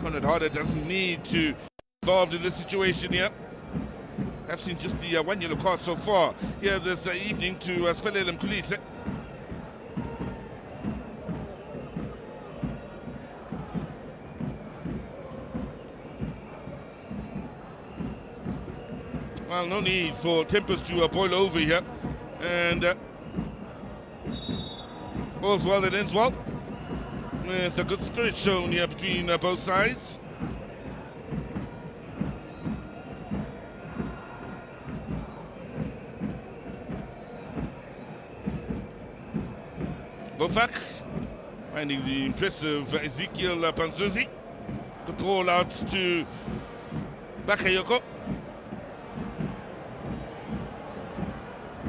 Conrad Harder doesn't need to be involved in this situation here. I've seen just the one yellow card so far here this evening to Spelele Mkhulise. Well, no need for tempers to boil over here. And all's well that ends well, with a good spirit shown here between both sides. Bofak finding the impressive Ezekiel Panzuzi. Good ball out to Bakayoko.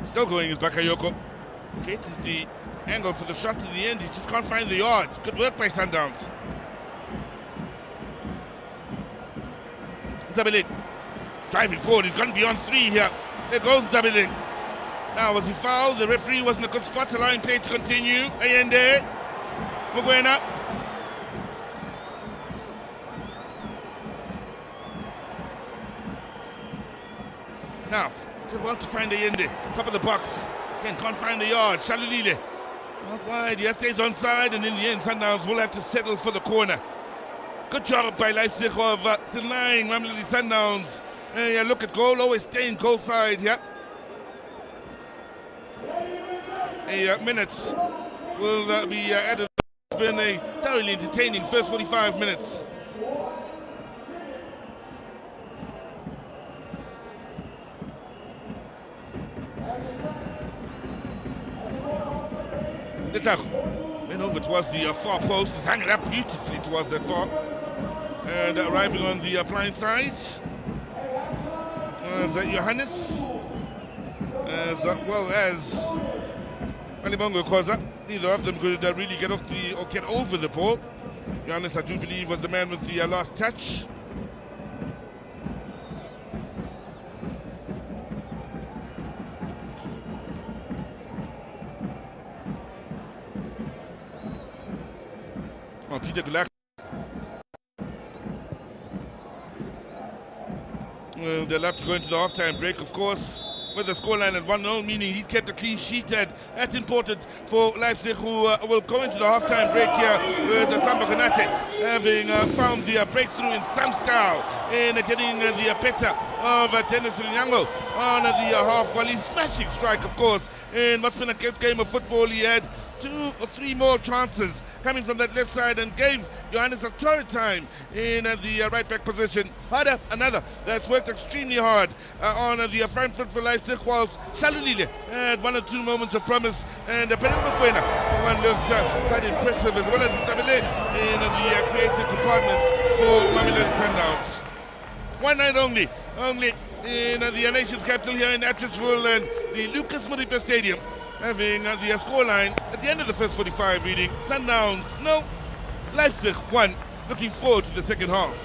Still going is Bakayoko. Creates the angle for the shot in the end. He just can't find the yards. Good work by Sundowns. Zabelin driving forward. He's gone beyond 3 here. There goes Zabelin. Now, was he fouled? The referee was in a good spot, allowing play to continue. Allende, Muguena. Now, did well to find Allende, top of the box. Again, can't find the yard. Shalulile, not wide. He stays onside, and in the end, Sundowns will have to settle for the corner. Good job by Leipzig of denying Mamelodi Sundowns. Look at goal, always staying goal side here. Minutes will be added. It's been a thoroughly entertaining first 45 minutes. The tackle went over towards the far post. He's hanging up beautifully towards that far. And arriving on the blind side is Johannes, as well as Alibongo Koza. Neither of them could really get off or get over the ball. Johannes, I do believe, was the man with the last touch. Oh, Peter Gulak. They'll have to go into the half-time break, of course, with the scoreline at 1-0, meaning he's kept a clean sheet, and that's important for Leipzig, who will go into the half-time break here with Samba Konate having found the breakthrough in some style in getting the better of Dennis Runyango on the half-volley smashing strike, of course, in what's been a good game of football. He had 2 or 3 more chances coming from that left side and gave Johannes a torrid time in the right back position. Harder, another that's worked extremely hard on the front foot for Leipzig, whilst Shalulile had 1 or 2 moments of promise, and Pedro Mukwena, one looked quite impressive, as well as Tabele in the creative departments for Mamelodi Sundowns. One night only in the nation's capital here in Atteridgeville, and the Lucas Modipe Stadium, having the scoreline at the end of the first 45 reading. Sundowns no, Leipzig 1. Looking forward to the second half.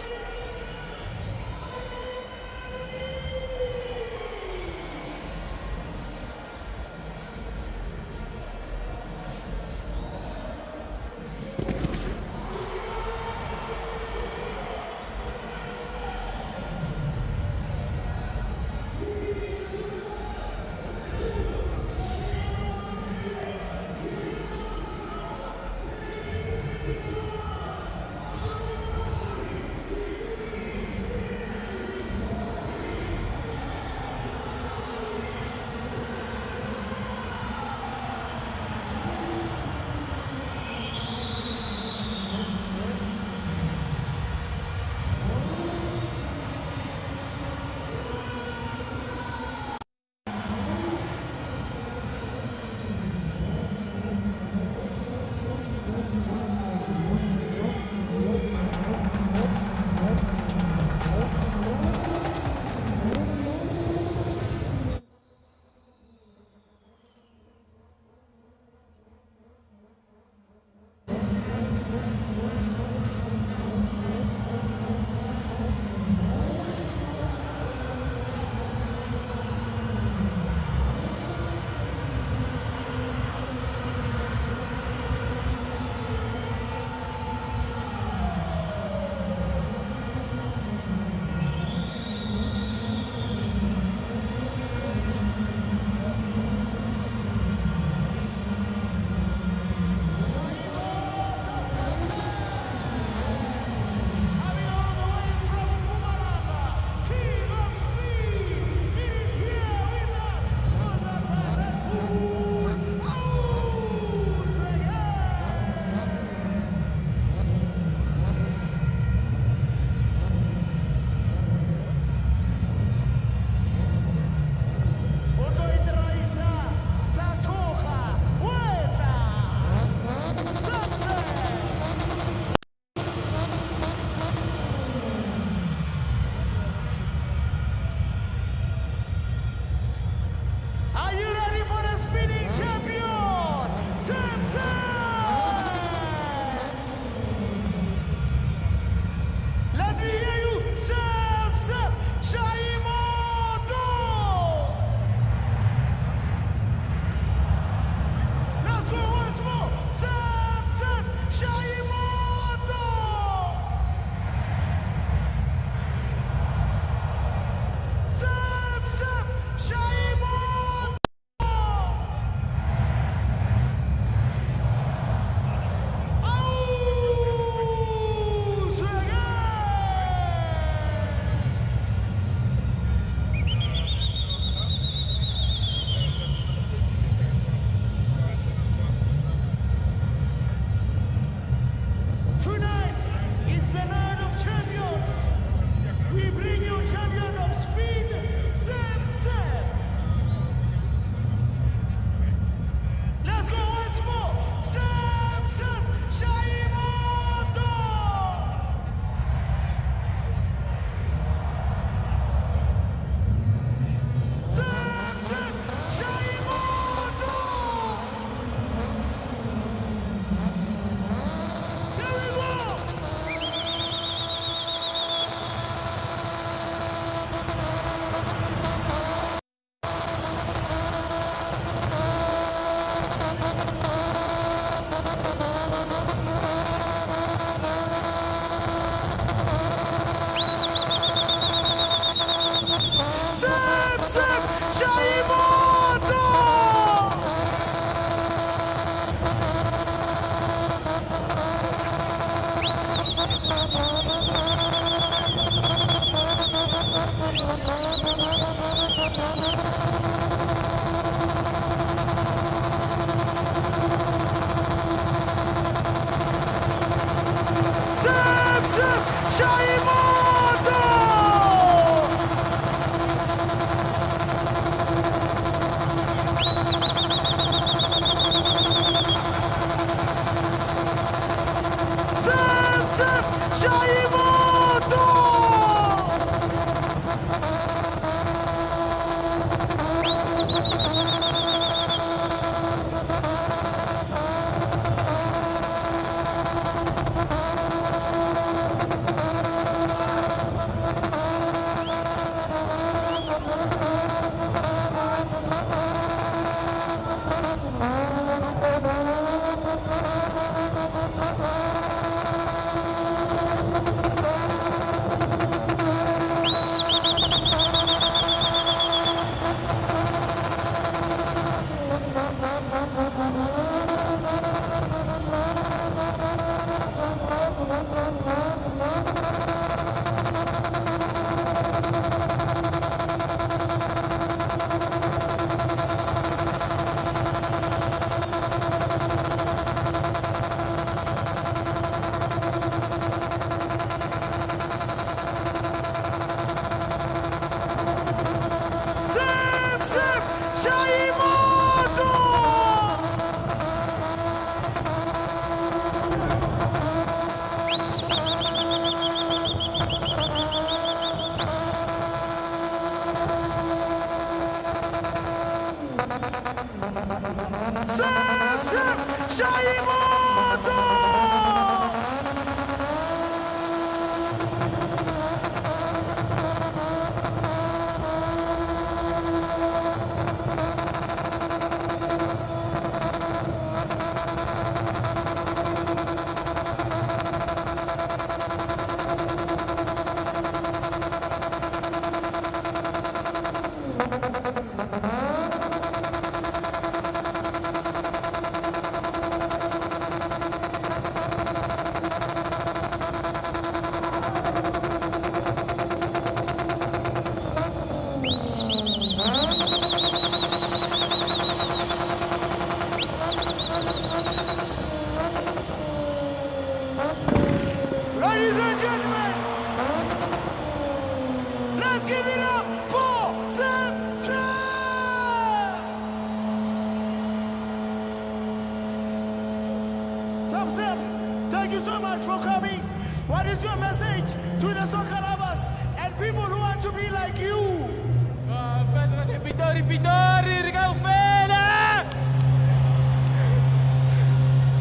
Thank you so much for coming. What is your message to the soccer lovers and people who want to be like you?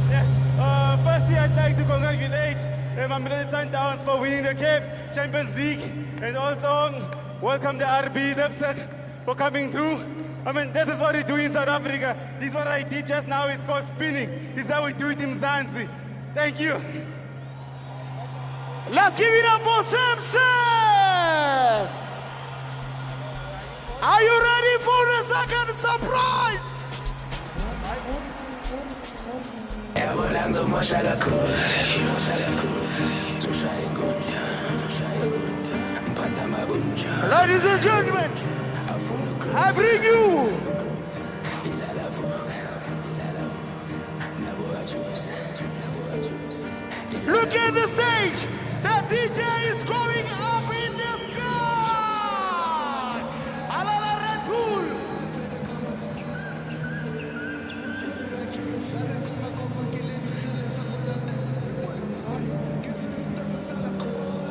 Yes, firstly I'd like to congratulate Mamelodi Sundowns for winning the CAF Champions League, and also welcome the RB Leipzig for coming through. I mean, this is what we do in South Africa. This is what I did just now. It's called spinning. This is how we do it in Mzansi. Thank you. Let's give it up for Samson! Are you ready for the second surprise? Ladies and gentlemen, I bring you look at the stage. The DJ is going up in the sky. Alala Red Bull.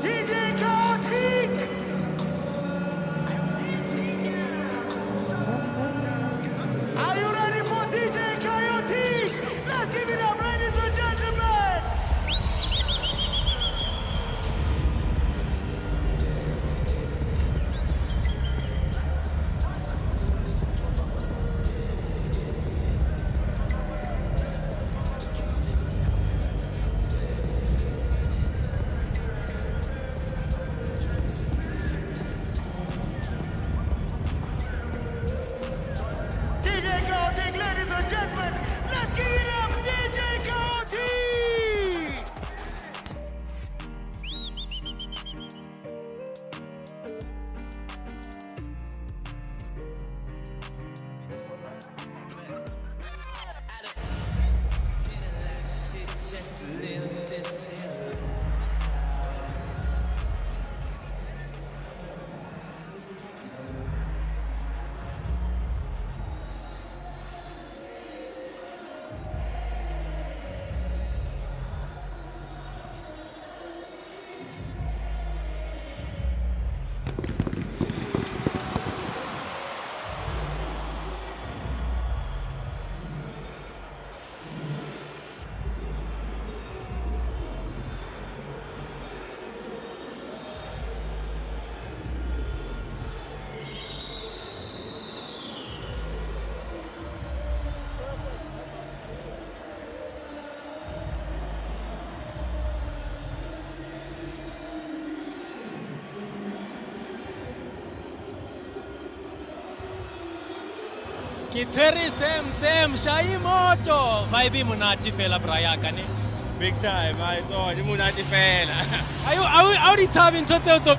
DJ Chaotic. Are you ready for DJ Chaotic? Let's give it up, ladies and gentlemen. Kiteri Sam Shai Moto vibe monate fela brayaka ne. Big time, it's all the monate fela. Are you having total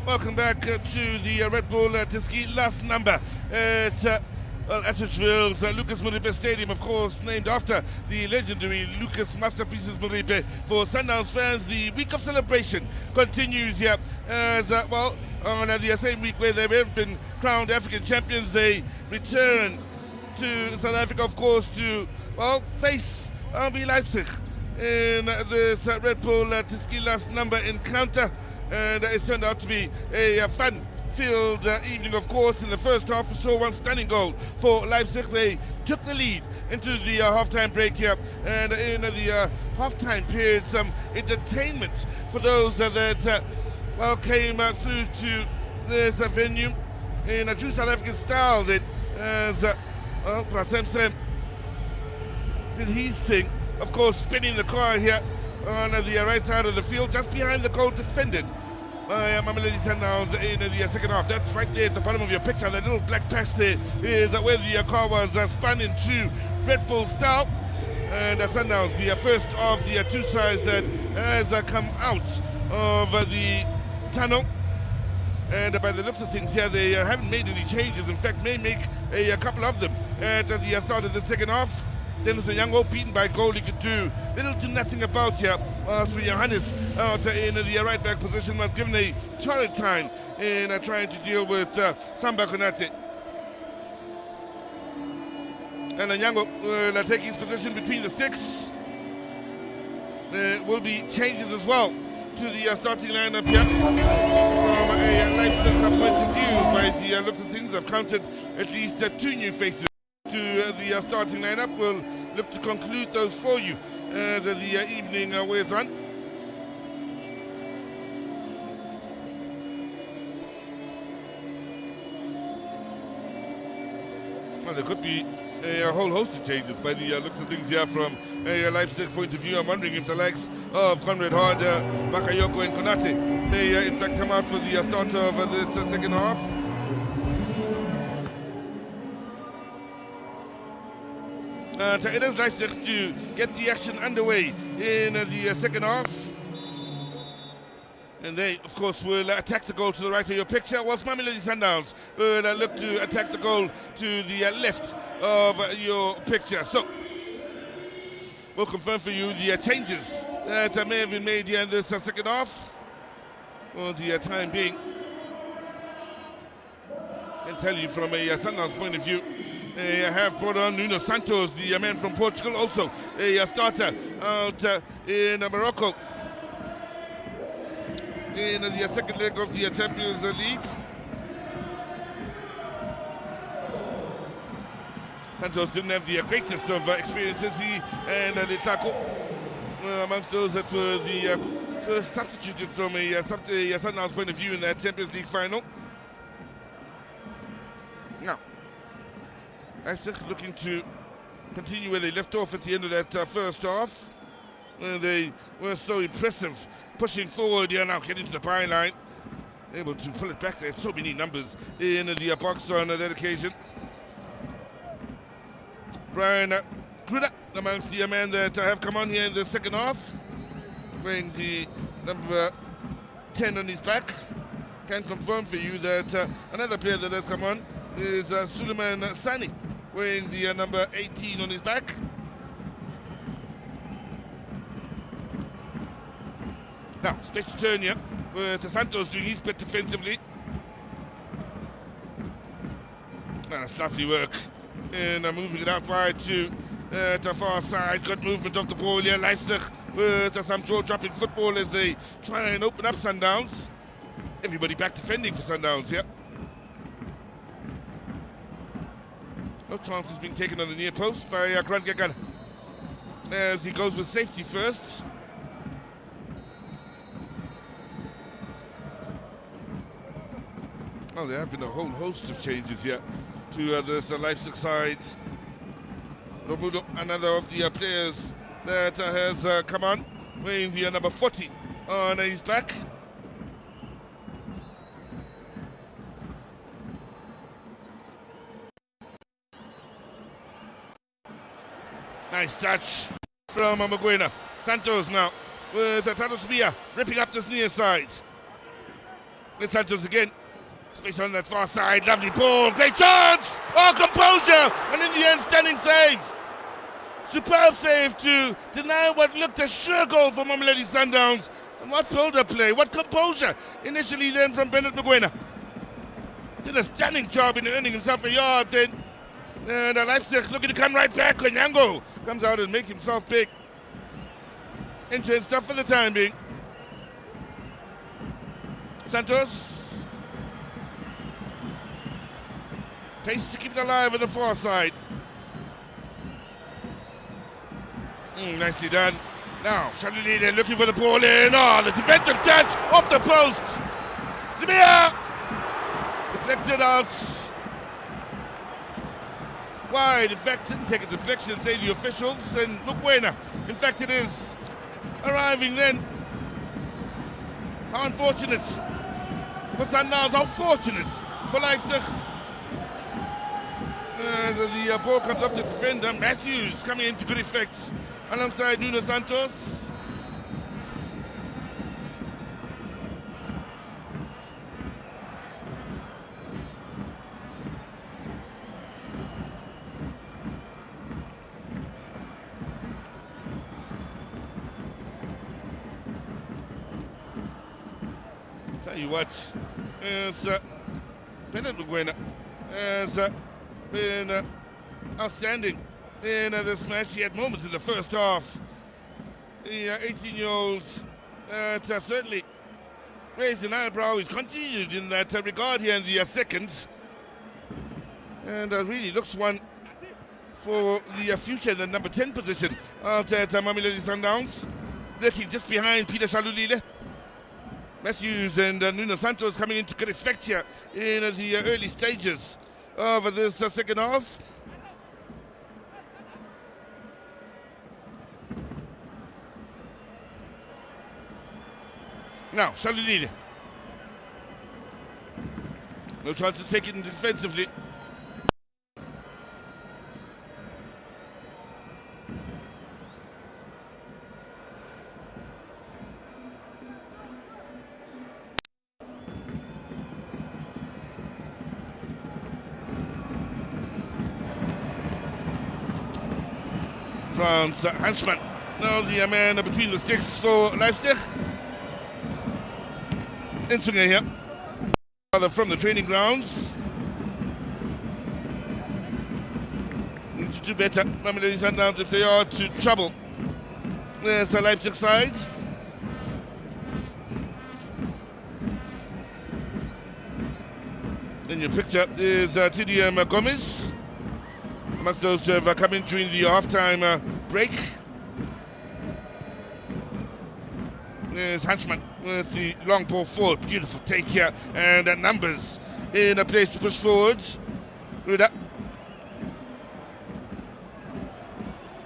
Welcome back to the Red Bull Tiski last number at Attersville's Lucas Muripe Stadium, of course, named after the legendary Lucas Masterpieces Muripe. For Sundowns fans, the week of celebration continues here as, well, on the same week where they've been crowned African champions, they return to South Africa, of course, to, well, face RB Leipzig in this Red Bull Tiski last number encounter. And it's turned out to be a fun-filled evening, of course. In the first half, we saw one stunning goal for Leipzig. They took the lead into the half-time break here. And in the half-time period, some entertainment for those that well, came through to this venue in a true South African style. That as well, Prasemse did his thing, of course, spinning the car here on the right side of the field, just behind the goal defended Mamelodi Sundowns in the second half. That's right there at the bottom of your picture. That little black patch there is where the car was spun in true Red Bull style. And Sundowns, the first of the two sides that has come out of the tunnel. And by the looks of things here, they haven't made any changes. In fact, may make a couple of them at the start of the second half. Dennis Onyango beaten by goal. He could do little to nothing about here. So Johannes out in the right back position was given a torrid time in trying to deal with Samba Konate. And Onyango will take his position between the sticks. There will be changes as well to the starting lineup here. From a Leipzig point of view, by the looks of things, I've counted at least 2 new faces to the starting lineup. We'll look to conclude those for you as the evening wears on. Well, there could be a whole host of changes by the looks of things here from a Leipzig point of view. I'm wondering if the likes of Conrad Hard, Bakayoko and Konate may in fact come out for the start of this second half. It is Leipzig to get the action underway in the second half. And they, of course, will attack the goal to the right of your picture, whilst Mamelodi Sundowns will look to attack the goal to the left of your picture. So, we'll confirm for you the changes that may have been made here in this second half for the time being. I can tell you from a Sundowns point of view, I have brought on Nuno Santos, the man from Portugal, also a starter out in Morocco in the second leg of the Champions League. Santos didn't have the greatest of experiences. He and Letako were amongst those that were the first substituted from a Sundowns point of view in that Champions League final. Now, Leipzig looking to continue where they left off at the end of that first half. They were so impressive, pushing forward here now, getting to the byline, able to pull it back. There's so many numbers in the box on that occasion. Brian Kruder amongst the men that have come on here in the second half, wearing the number 10 on his back. Can confirm for you that another player that has come on is Suleiman Sani, wearing the number 18 on his back. Now, space to turn here with Santos doing his bit defensively. That's lovely work. And moving it out wide to the far side. Good movement of the ball here. Leipzig with some jaw-dropping football as they try and open up Sundowns. Everybody back defending for Sundowns here. No chances being taken on the near post by Grant Gagan as he goes with safety first. Well, there have been a whole host of changes here to this Leipzig side. Romulo, another of the players that has come on, wearing the number 40 on his back. Nice touch from Mogoena. Santos now with Tatos Bia ripping up this near side. It's Santos again. Space on that far side, lovely ball, great chance! Oh, composure! And in the end, standing save. Superb save to deny what looked a sure goal for Mamelodi Sundowns. And what build-up play, what composure initially then from Bernard Mogoena. Did a stunning job in earning himself a yard then. And Leipzig looking to come right back. Onyango comes out and makes himself big. Intense stuff for the time being. Santos. Pace to keep it alive on the far side. Nicely done. Now, Shalili, they're looking for the ball in. Oh, the defensive touch off the post. Zimia! Deflected out. Wide. In fact, didn't take a deflection, say the officials. And Mogoena, in fact, it is arriving then. How unfortunate for Sundowns, unfortunate for Leipzig. As the ball comes off the defender, Matthews coming into good effect alongside Nuno Santos. Tell you what, Bennett Luguena has been outstanding in this match. He had moments in the first half. The 18-year-old certainly raised an eyebrow. He's continued in that regard here in the second. And really looks one for the future in the number 10 position out at Mamelodi Sundowns. Lurking just behind Peter Shalulile. Matthews and Nuno Santos coming into good effect here in the early stages of this second half. Now, Shalulile. No chance to take it defensively. Franz Hanschmann, now the man between the sticks for Leipzig. In swinger here, rather from the training grounds. Needs to do better. Mamelodi Sundowns if they are to trouble. There's the Leipzig side. In your picture is Tidiam Gomez. Amongst those who have come in during the half-time break. There's Hanschmann with the long ball forward. Beautiful take here. And numbers in a place to push forward. Ruda.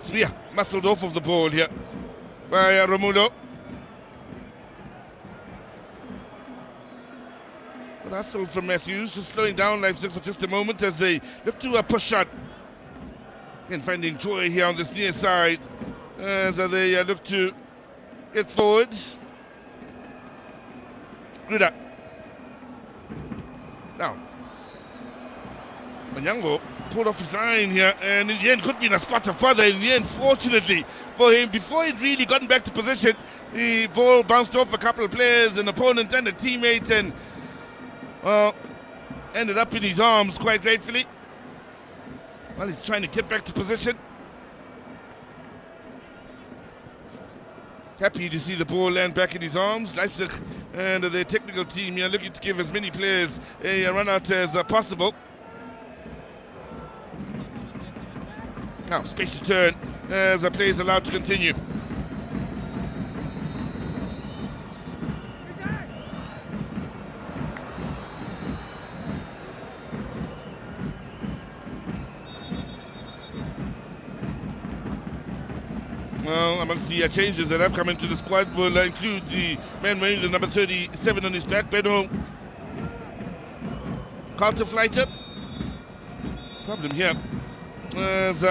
Sevilla muscled off of the ball here by Romulo. Well, that's all from Matthews. Just slowing down Leipzig for just a moment as they look to push out. And finding joy here on this near side as they look to get forward. Ruda. Now, Manyango pulled off his line here, and in the end could be in a spot of bother. In the end, fortunately for him, before he'd really gotten back to position, the ball bounced off a couple of players, an opponent and a teammate, and ended up in his arms quite gratefully. Well, he's trying to get back to position. Happy to see the ball land back in his arms. Leipzig and their technical team here looking to give as many players a run out as possible. Now, space to turn as the play is allowed to continue. Well, amongst the changes that have come into the squad will include the man wearing the number 37 on his back, Beno Counterflighter. Problem here is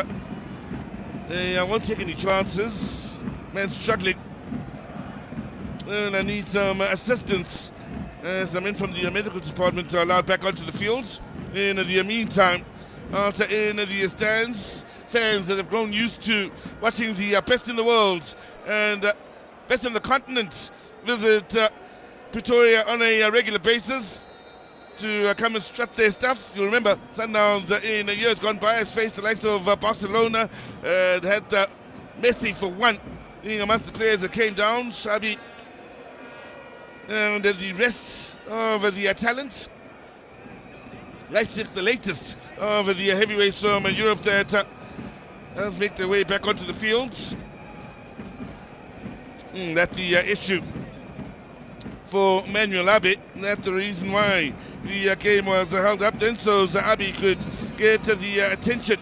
they won't take any chances. Man struggling. And I need some assistance as the men from the medical department are allowed back onto the field. In the meantime, after in the stands, fans that have grown used to watching the best in the world and best in the continent visit Pretoria on a regular basis to come and strut their stuff. You'll remember Sundowns in years gone by has faced the likes of Barcelona, had Messi for one being amongst the players that came down, Xabi and the rest of the talent. Leipzig, the latest of the heavyweights from Europe that has make their way back onto the fields. That's the issue for Manuel Abbey. That's the reason why the game was held up then, so Abbey could get the attention.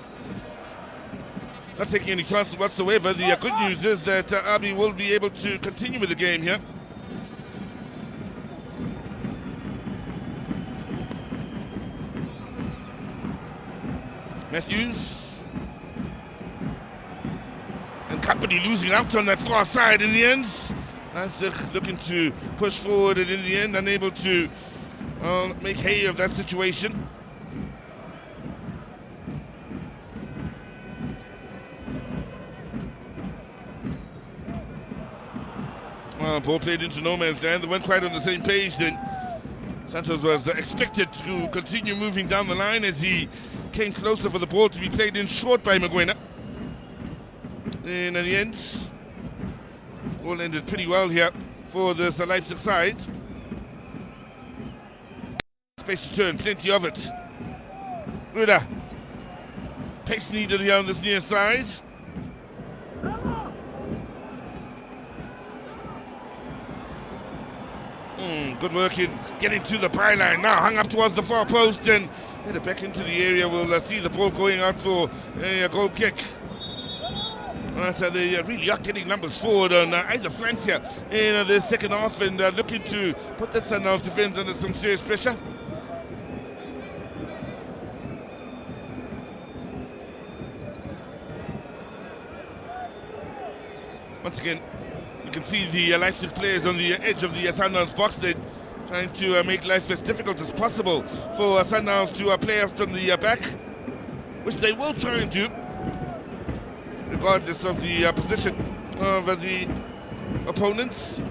Not taking any chances whatsoever. The good news is that Abbey will be able to continue with the game here. Matthews. And company losing out on that far side in the end. Leipzig looking to push forward and in the end unable to make hay of that situation. Well, ball played into no man's land. They weren't quite on the same page then. Santos was expected to continue moving down the line as he came closer for the ball to be played in short by Maguena. And in the end, all ended pretty well here for the Leipzig side. Space to turn, plenty of it. Ruda. Pace needed here on this near side. Good work in getting to the byline. Now hung up towards the far post and headed back into the area. We'll see the ball going out for a goal kick. So they really are getting numbers forward on either flanks here in the second half and looking to put that Sundowns defence under some serious pressure. Once again, you can see the Leipzig players on the edge of the Sundowns box. They're trying to make life as difficult as possible for Sundowns to play out from the back, which they will try and do, regardless of the position of the opponents.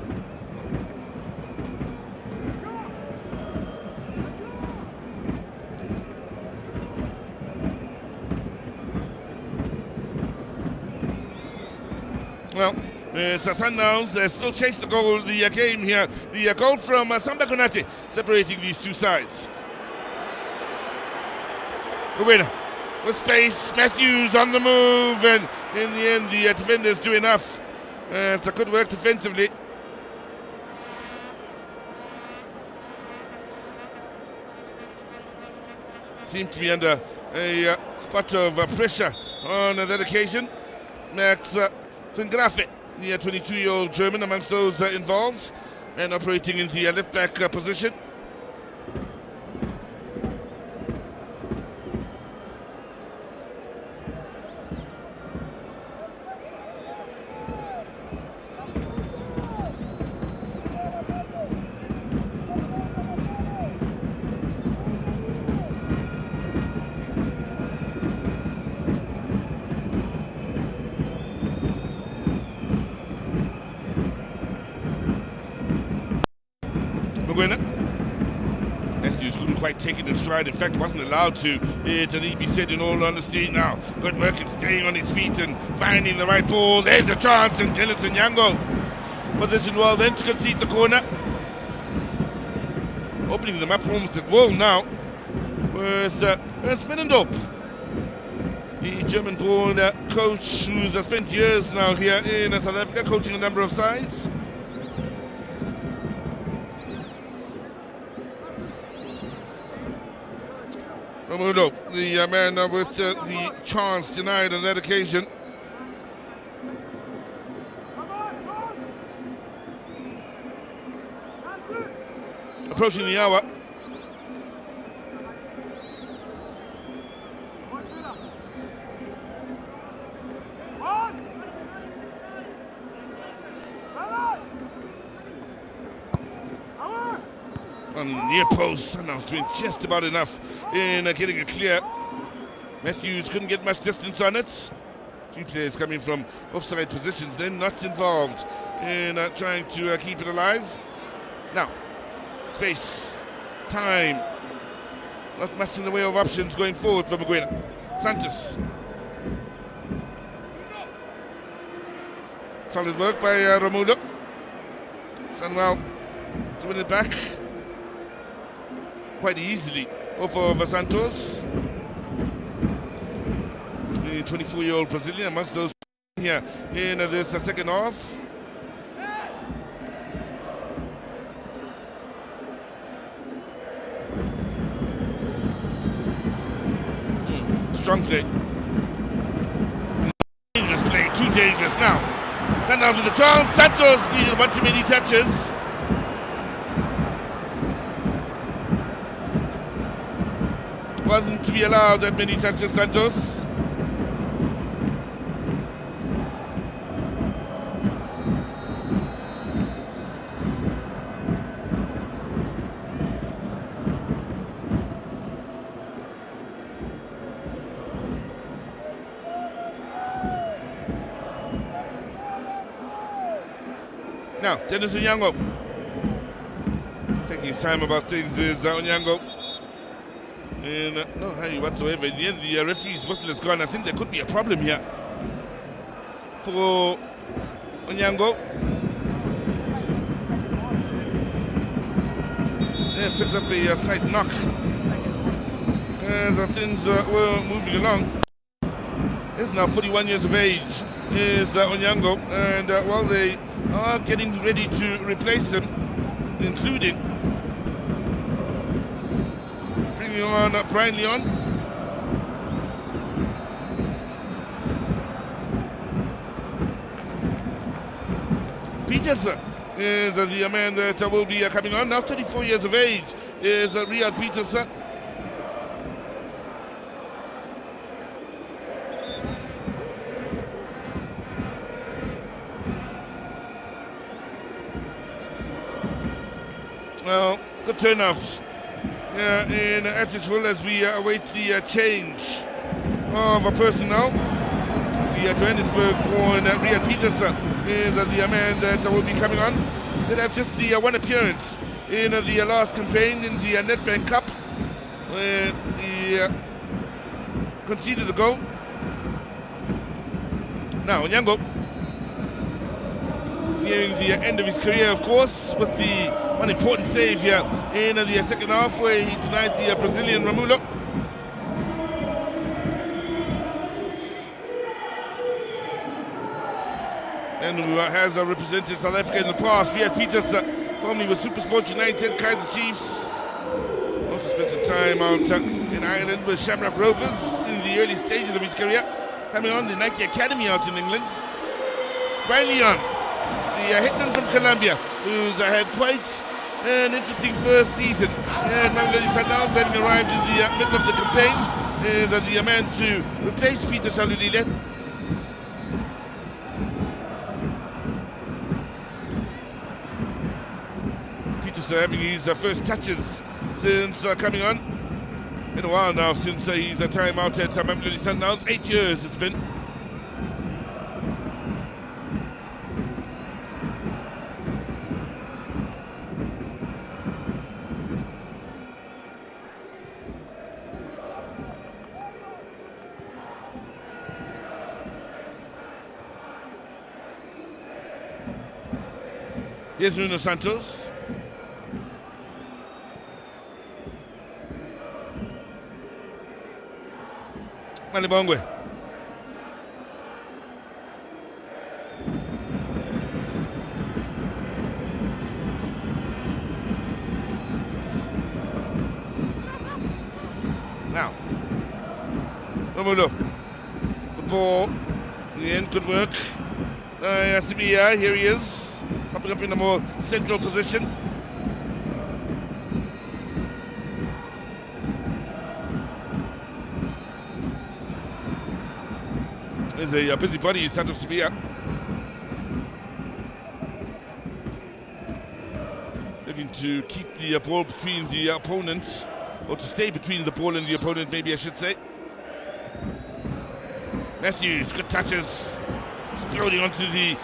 Well, it's Sundowns. They still chase the goal, the game here. The goal from Samba Konate separating these two sides. The winner with space, Matthews on the move, and in the end the defenders do enough. It's a good work defensively. Seemed to be under a spot of pressure on that occasion. Max Fingrafe, the 22-year-old German, amongst those involved and operating in the left back position. Matthews couldn't quite take it in stride. In fact, wasn't allowed to. It need to be said in all honesty now. Good work in staying on his feet and finding the right ball. There's the chance, and Dennis Nyango positioned well then to concede the corner. Opening them up almost at will now with Smenendorp, the German-born coach who's spent years now here in South Africa, coaching a number of sides. Mamelodi, the man with the chance denied on that occasion. Approaching the hour. On the near post, Sundowns doing just about enough in getting it clear. Matthews couldn't get much distance on it. Few players coming from offside positions, then not involved in trying to keep it alive. Now, space, time, not much in the way of options going forward for Maguena. Santos. Solid work by Romulo. Sunwell to win it back quite easily off of Santos. The 24-year-old Brazilian amongst those here in this second half. Strong play. Dangerous play, too dangerous now. Sundowns with the chance. Santos needed one too many touches. wasn't to be allowed that many touches, Santos. Now, Dennis Onyango. Taking his time about things is Onyango. And no hurry whatsoever. In the end, the referee's whistle is gone. I think there could be a problem here for Onyango. Yeah, picks up a slight knock as things were moving along. He's now 41 years of age, is Onyango, and while they are getting ready to replace him, including bringing on Brian Leon. Peters is the man that will be coming on. Now 34 years of age is Riyad Peters. Well, good turnout in Atchitsville as we await the change of personnel. The Johannesburg-born Riyad Peters is the man that will be coming on. Did have just the one appearance in the last campaign in the Nedbank Cup, where he conceded the goal. Now Onyango, nearing the end of his career, of course, with the one important save here in the second half, where he denied the Brazilian Ramulo. And who has represented South Africa in the past. Riyad Peters, formerly with SuperSport United, Kaizer Chiefs. Also spent some time out in Ireland with Shamrock Rovers in the early stages of his career. Coming on the Nike Academy out in England. Brian Leon, the hitman from Colombia, who's had quite an interesting first season. And Mamelodi Sundowns, having arrived in the middle of the campaign, is the man to replace Peter Salulile. Peterson having his first touches since coming on. In a while now, since his time out at Mamelodi Sundowns. 8 years it's been. Here's Nuno Santos. Malibongwe. Now, Romulo. The ball in the end could work. Sibia, here he is. Popping up in a more central position. There's a busybody, Santos Sibia. Looking to keep the ball between the opponent, or to stay between the ball and the opponent, maybe I should say. Matthews, good touches. Exploding onto the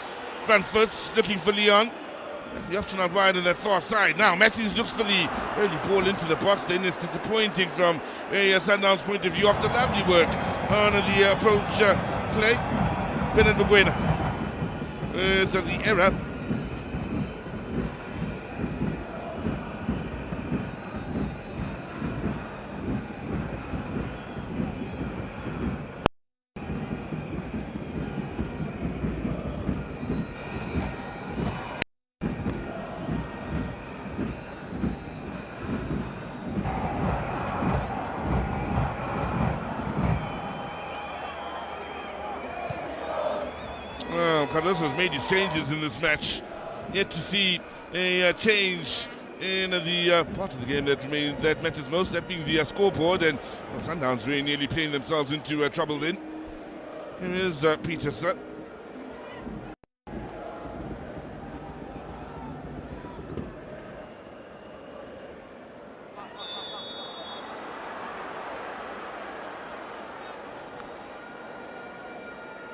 front foot, looking for Leon. That's the option out wide on that far side. Now Matthews looks for the early ball into the box. Then it's disappointing from a Sundowns point of view after lovely work on the approach play. Bennett Mugwena with the error. Carlos has made his changes in this match. Yet to see a change in the part of the game that matters most, that being the scoreboard, and Sundowns very nearly playing themselves into trouble then. Here is Peterson.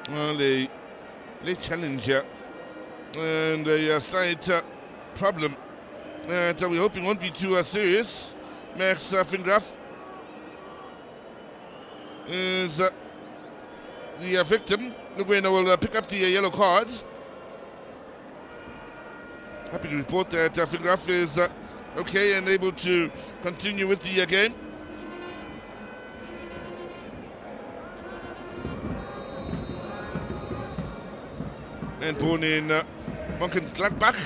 Well, they challenge here, and a slight problem that we're hoping won't be too serious. Max Fingraf is the victim. Nguena will pick up the yellow card. Happy to report that Fingraf is okay and able to continue with the game. And born in Mönchengladbach,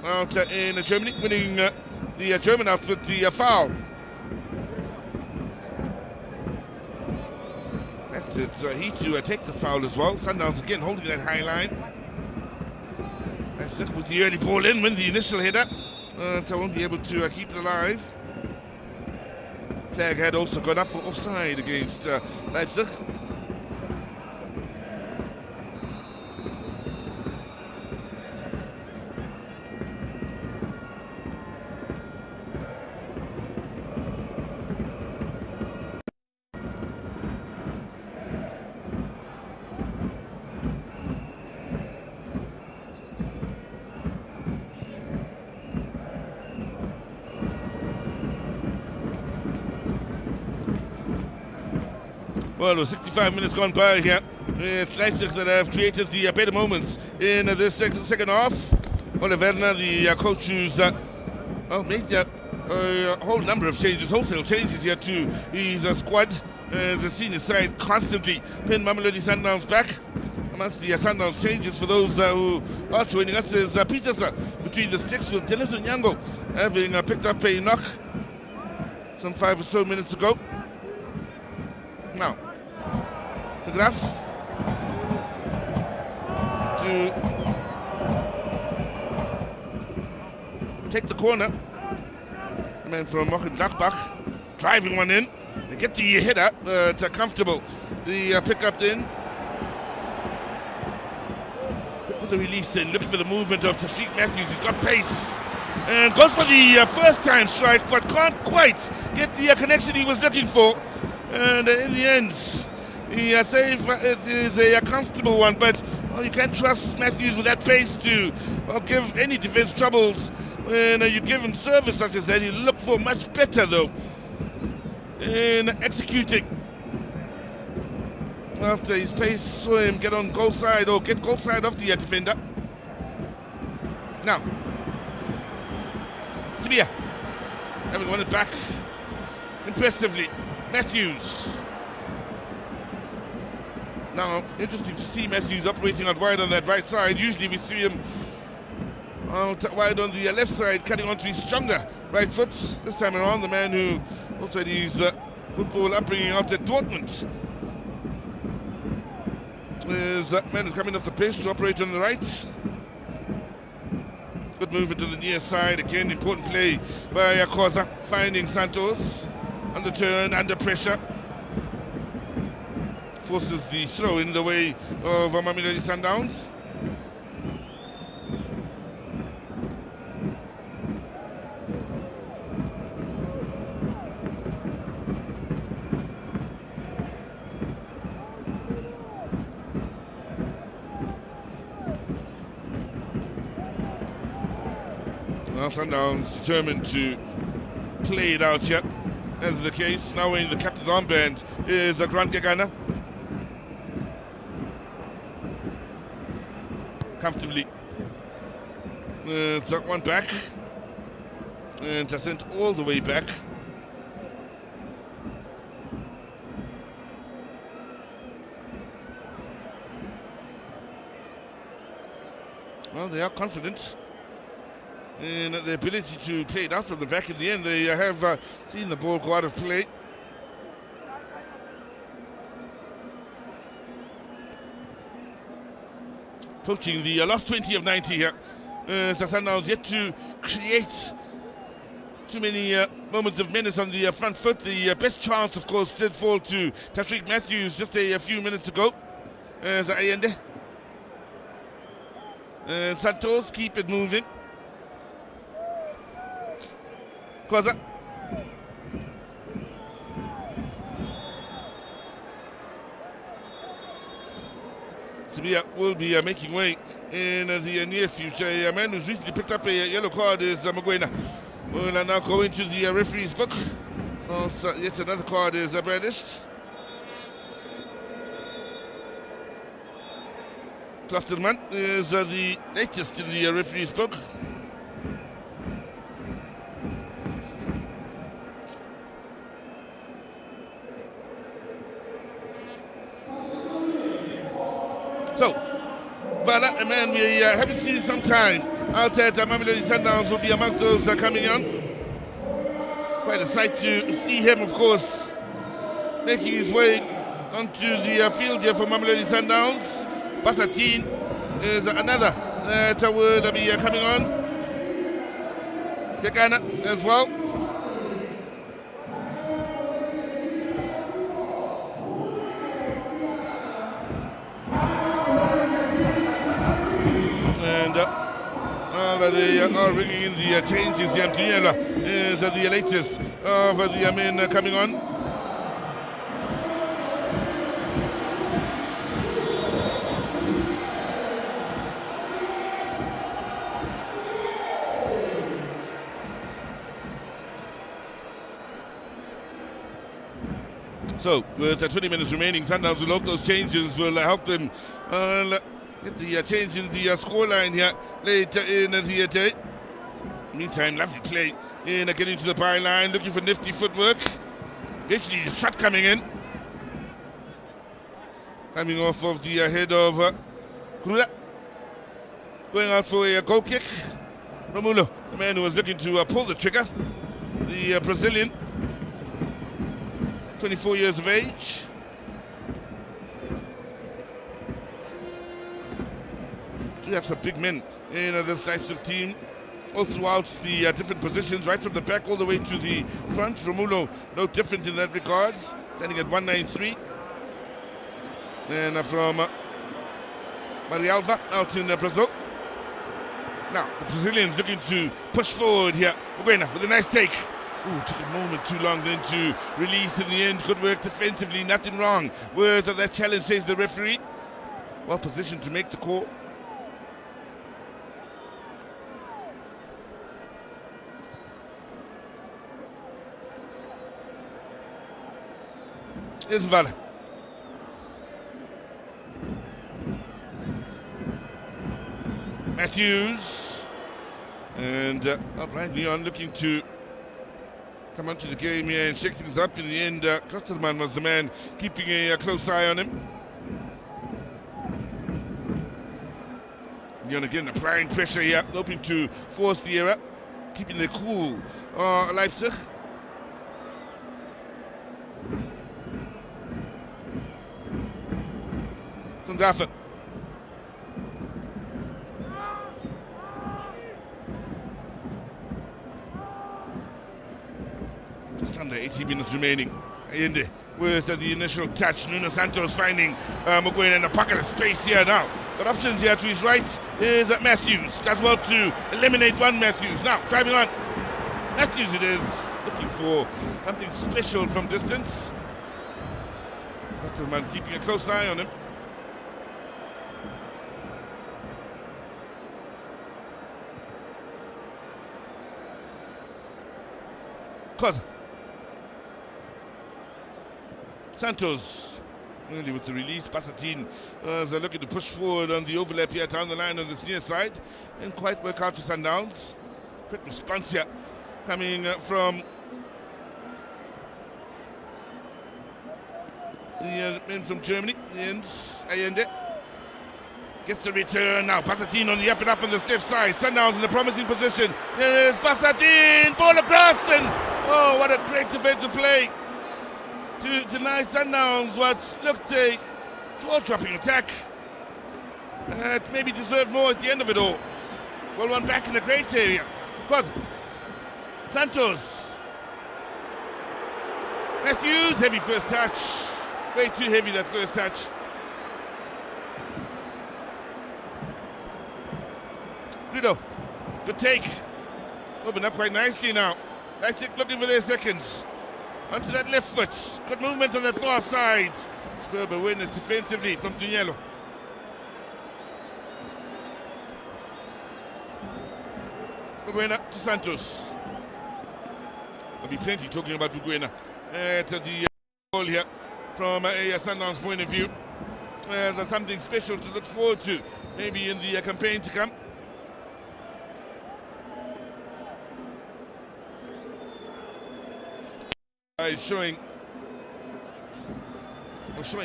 out in Germany, winning the German outfit the foul. That's he to take the foul as well. Sundowns again holding that high line. Leipzig with the early ball in, win the initial header. So won't be able to keep it alive. Flag had also gone up for offside against Leipzig. Well, with 65 minutes gone by here, it's Leipzig that have created the better moments in this second half. Ole Werner, the coach, who's made a whole number of changes, wholesale changes here to his squad. The senior side constantly pin Mamelodi Sundowns back. Amongst the Sundowns changes for those who are joining us is Peterson between the sticks with Dennis Onyango having picked up a knock some 5 or so minutes ago. Now, the Graf to take the corner. The man from Mönchengladbach driving one in. They get the header, but comfortable. The pick-up then. With the release then, looking for the movement of Tashreeq Matthews. He's got pace. And goes for the first time strike, but can't quite get the connection he was looking for. And in the end, the save is a comfortable one, but you can't trust Matthews with that pace to give any defense troubles. When you give him service such as that, he'll look for much better though in executing. After his pace, saw him get on goal side or get goal side of the defender. Now, Tibia having won it back impressively. Matthews. Now, interesting to see Matthews operating out wide on that right side. Usually we see him out wide on the left side, cutting onto his stronger right foot. This time around, the man who also had his football upbringing out at Dortmund. That man is coming off the pitch to operate on the right. Good movement to the near side. Again, important play by Koza, finding Santos. On the turn, under pressure, forces the throw in the way of Mamelodi Sundowns. Well, Sundowns determined to play it out here. As the case, now wearing the captain's armband is Grant Gegana. Comfortably. Took one back. And sent all the way back. Well, they are confident in the ability to play it out from the back. In the end, they have seen the ball go out of play. Approaching the last 20 of 90 here. The Sundowns yet to create too many moments of menace on the front foot. The best chance, of course, did fall to Tashreeq Matthews just a few minutes ago. Ayende. And Santos keep it moving. Kwaza. Sabia will be making way in the near future. A man who's recently picked up a yellow card is Magwena. We'll now go into the referee's book. Also, yet another card is brandished. Clusterman is the latest in the referee's book. So, Bala, a man we haven't seen in some time out at Mamelodi Sundowns will be amongst those coming on. Quite a sight to see him, of course, making his way onto the field here for Mamelodi Sundowns. Basatin is another that will be coming on. Tekana as well. And they are bringing in the changes. Yamtiela is the latest of the men coming on. So, with 20 minutes remaining, Sundowns will hope those changes will help them get the change in the scoreline here later in the day. Meantime, lovely play in getting to the byline, looking for nifty footwork. Eventually, the shot coming in. Coming off of the head of Krula. Going out for a goal kick. Romulo, the man who was looking to pull the trigger. The Brazilian. 24 years of age. We have some big men in this Leipzig team, all throughout the different positions, right from the back all the way to the front. Romulo, no different in that regard, standing at 193. And from Marialva out in Brazil. Now, the Brazilians looking to push forward here. Uguena with a nice take. Ooh, took a moment too long then to release in the end. Good work defensively, nothing wrong with that challenge, says the referee. Well positioned to make the call. Isn't Matthews and Brian Leon looking to come onto the game here and shake things up. In the end, Klosterman was the man keeping a close eye on him. Leon again applying pressure here, hoping to force the error, keeping the cool Leipzig. Sundafa. Just under 80 minutes remaining. And with the initial touch, Nuno Santos finding Mugwena in a pocket of space here now. Got options here to his right is Matthews. Does well to eliminate one Matthews. Now, driving on. Matthews it is, looking for something special from distance. That's the man keeping a close eye on him. Koza. Santos, really with the release. Basatin is looking to push forward on the overlap here down the line on this near side. Didn't quite work out for Sundowns. Quick response here coming from the men from Germany. And Ayende gets the return now. Basatin on the up and up on the left side. Sundowns in a promising position. There is Basatin, ball across, and oh, what a great defensive play to deny Sundowns what looked a jaw-dropping attack. Maybe deserved more at the end of it all. Well, one back in the great area. Santos. Matthews, heavy first touch. Way too heavy, that first touch. Guido, good take. Open up quite nicely now. Leipzig looking for their seconds. Onto that left foot. Good movement on that far side. Superb awareness defensively from Duniello. Buguena to Santos. There'll be plenty talking about Buguena at the goal here from a Sundowns point of view. There's something special to look forward to, maybe in the campaign to come. Showing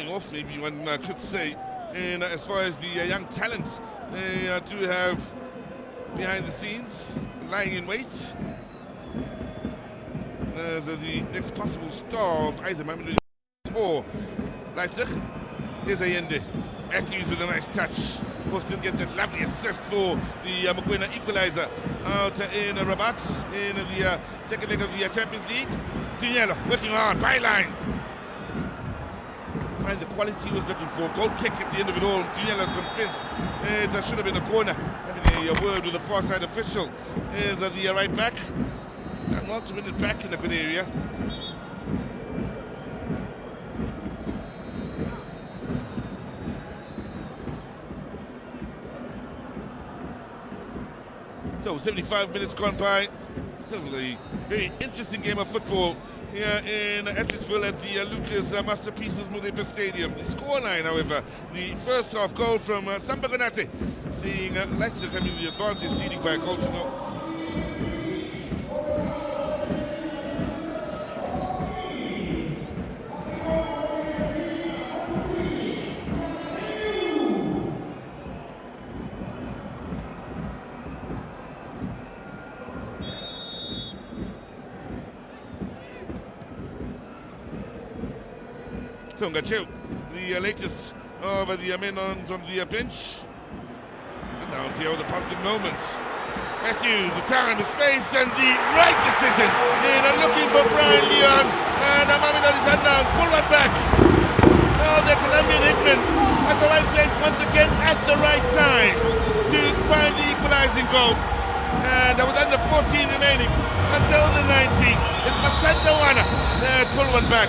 off, maybe one could say, and as far as the young talent they do have behind the scenes, lying in wait as the next possible star of either Mamelodi or Leipzig. Here's Allende. Matthews with a nice touch. Will still get that lovely assist for the Buguena equaliser out in Rabat in the second leg of the Champions League. Duniello working hard, byline. Find the quality he was looking for. Goal kick at the end of it all. Duniello's convinced it should have been a corner. Having a word with the far side official is the right back. Done well to win it back in a good area. So 75 minutes gone by. Still a very interesting game of football here in Atteridgeville at the Lucas Masterpieces Mudepa Stadium. The scoreline, however, the first half goal from Samba Konate, seeing Leipzig having the advantage, leading by a goal to nil. Tongachew, the latest of the men on from the bench. Sundowns here with the positive moments. Matthews, the time, the space, and the right decision. And looking for Brian Leon, and Mamelodi Sundowns pull one back. Oh, the Colombian hitman at the right place once again at the right time to find the equalizing goal. And with under 14 remaining until the 90th, it's Masenda Wana that pull one back.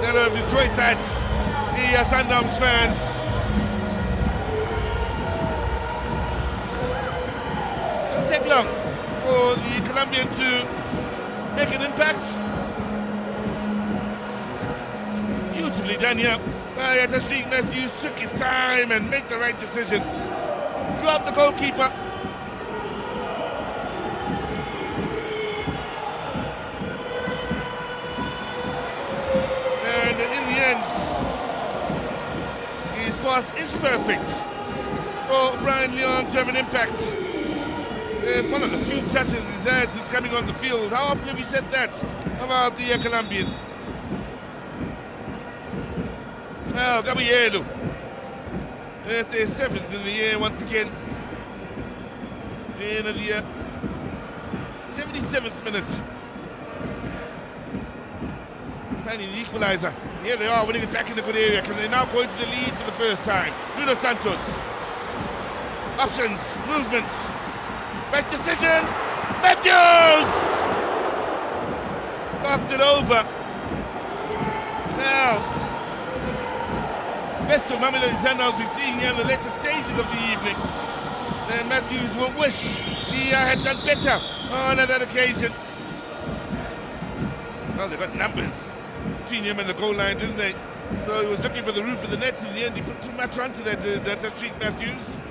They'll have enjoyed that, the Sundowns fans. It'll take long for the Colombian to make an impact. Beautifully done here by Tashreeq Matthews. Took his time and made the right decision. Threw up the goalkeeper. His pass is perfect for Brian Leon to have an impact. It's one of the few touches he's had since coming on the field. How often have you said that about the Colombian? Well, Gabrielo at their seventh in the year once again. In the 77th minute. Finding the equaliser. Here they are, winning it back in a good area. Can they now go into the lead for the first time? Nuno Santos. Options, movements. Right decision. Matthews! Lost it over. Now, best of Mamelodi Sundowns we're seeing here in the later stages of the evening. And Matthews will wish he had done better on that occasion. Well, they got numbers between him and the goal line, didn't they? So he was looking for the roof of the net. In the end, he put too much onto that Tashreeq Matthews.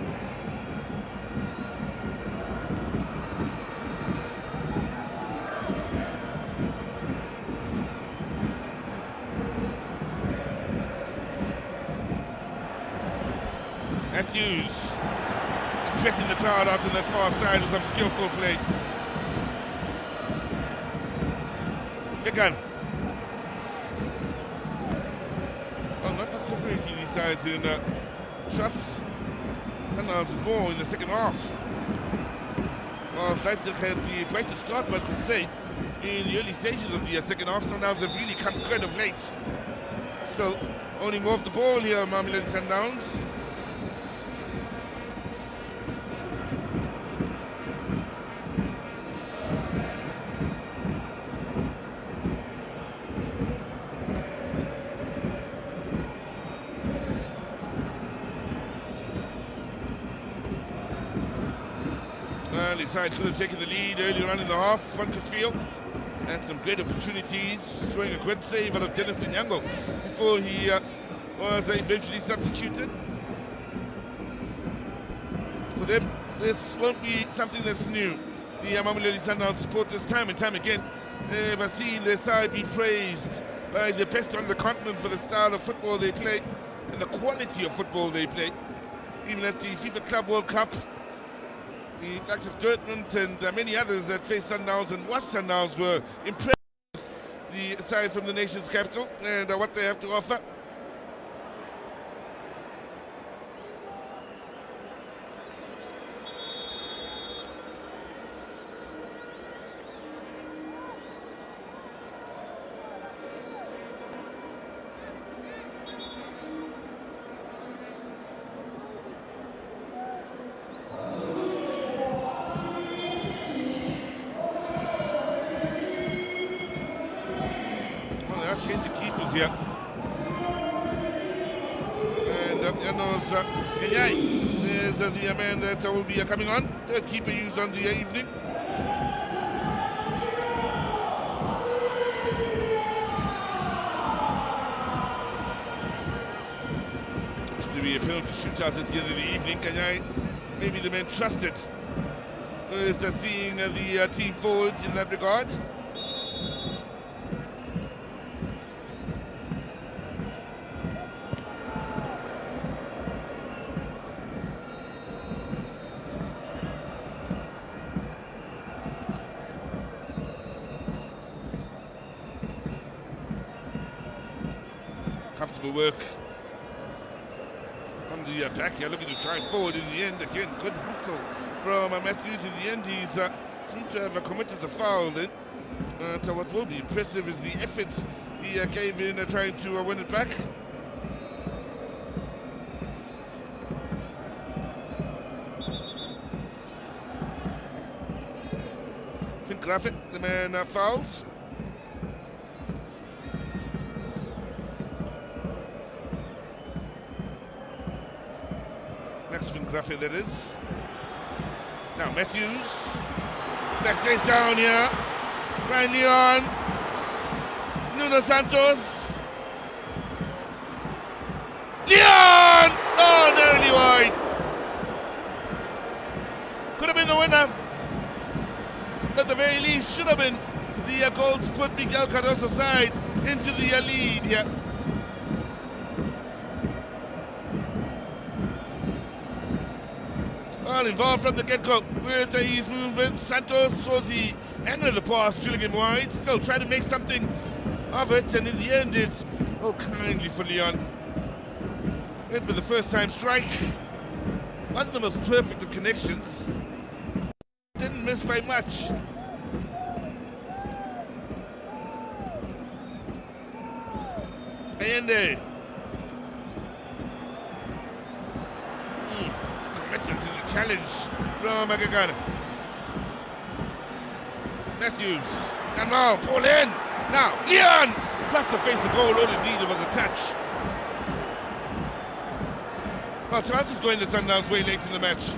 Matthews pressing the crowd out on that far side with some skillful play. Good gun. sides in shots. Sundowns is more in the second half. Well, Leipzig had the brightest start, but I could say, in the early stages of the second half, Sundowns have really come kind of late. Still owning more of the ball here, Mamelodi Sundowns. And the side could have taken the lead earlier on in the half, one could feel. And some great opportunities, throwing a great save out of Dennis Nyango before he was eventually substituted. For them, this won't be something that's new. The Mamelodi Sundowns supporters time and time again have seen their side be praised by the best on the continent for the style of football they play and the quality of football they play. Even at the FIFA Club World Cup, the likes of Dortmund and many others that faced Sundowns and watched Sundowns were impressed with the side from the nation's capital and what they have to offer. Change the keepers here. And Janos Kenyai is the man that will be coming on. Third keeper used on the evening. Should there be a penalty shootout at the end of the evening? Kenyai, maybe the man trusted with seeing the team forwards in that regard. Comfortable work on the back here, looking to try forward in the end. Again, good hustle from Matthews. In the end, he's seemed to have committed the foul then. So what will be impressive is the effort he gave in trying to win it back. Finn Graphic, the man fouls. Next Finn Graphic, that is. Now Matthews. That stays down here. Ryan Leon. Nuno Santos. Leon! Oh, narrowly wide. Could have been the winner. At the very least, should have been the goal to put Miguel Cardoso's side into the lead here. All involved from the get-go with his movement. Santos saw the end of the pass, drilling him wide. Still trying to make something of it, and in the end it's kindly for Leon. Went for the first time strike. Wasn't the most perfect of connections. Didn't miss by much. Allende. Commitment to the challenge from Agagana. Matthews. And now Bullen. Now Leon. Plus the face of goal. All it needed was a touch. Well, chances going the Sundowns way late in the match.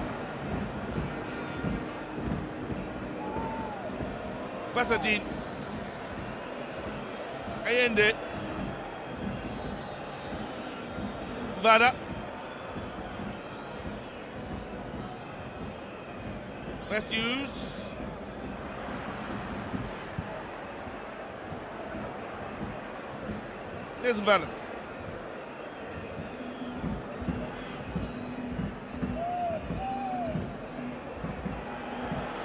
Basadine. Allende. Vada. Matthews. There's Vada.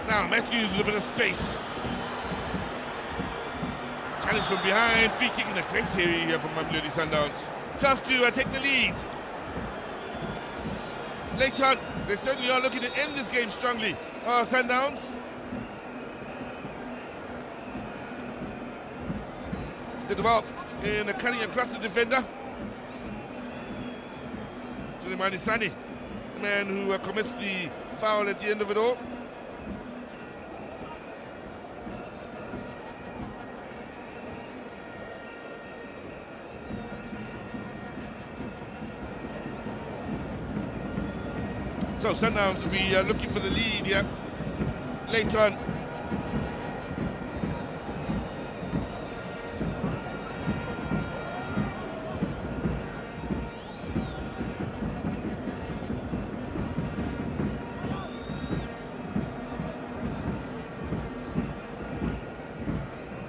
Now Matthews with a bit of space. Challenge from behind, free kick in a great area here from Mamelodi Sundowns. Chance to take the lead. late on. They certainly are looking to end this game strongly. Sundowns. Did well in the cutting across the defender. Suleimani Sani, the man who commits the foul at the end of it all. So Sundowns will be looking for the lead here late on.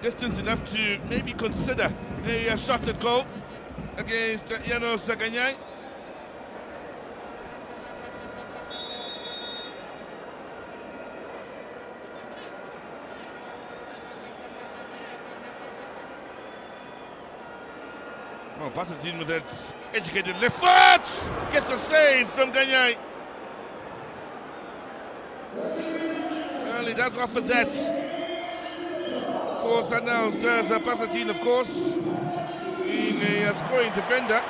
Distance enough to maybe consider a shot at goal against Yano Saganyai. Oh, Passatin with that educated left foot! Gets the save from Ganyai. Well, he does offer that for Sundowns. There's Passatin, of course, in a scoring defender.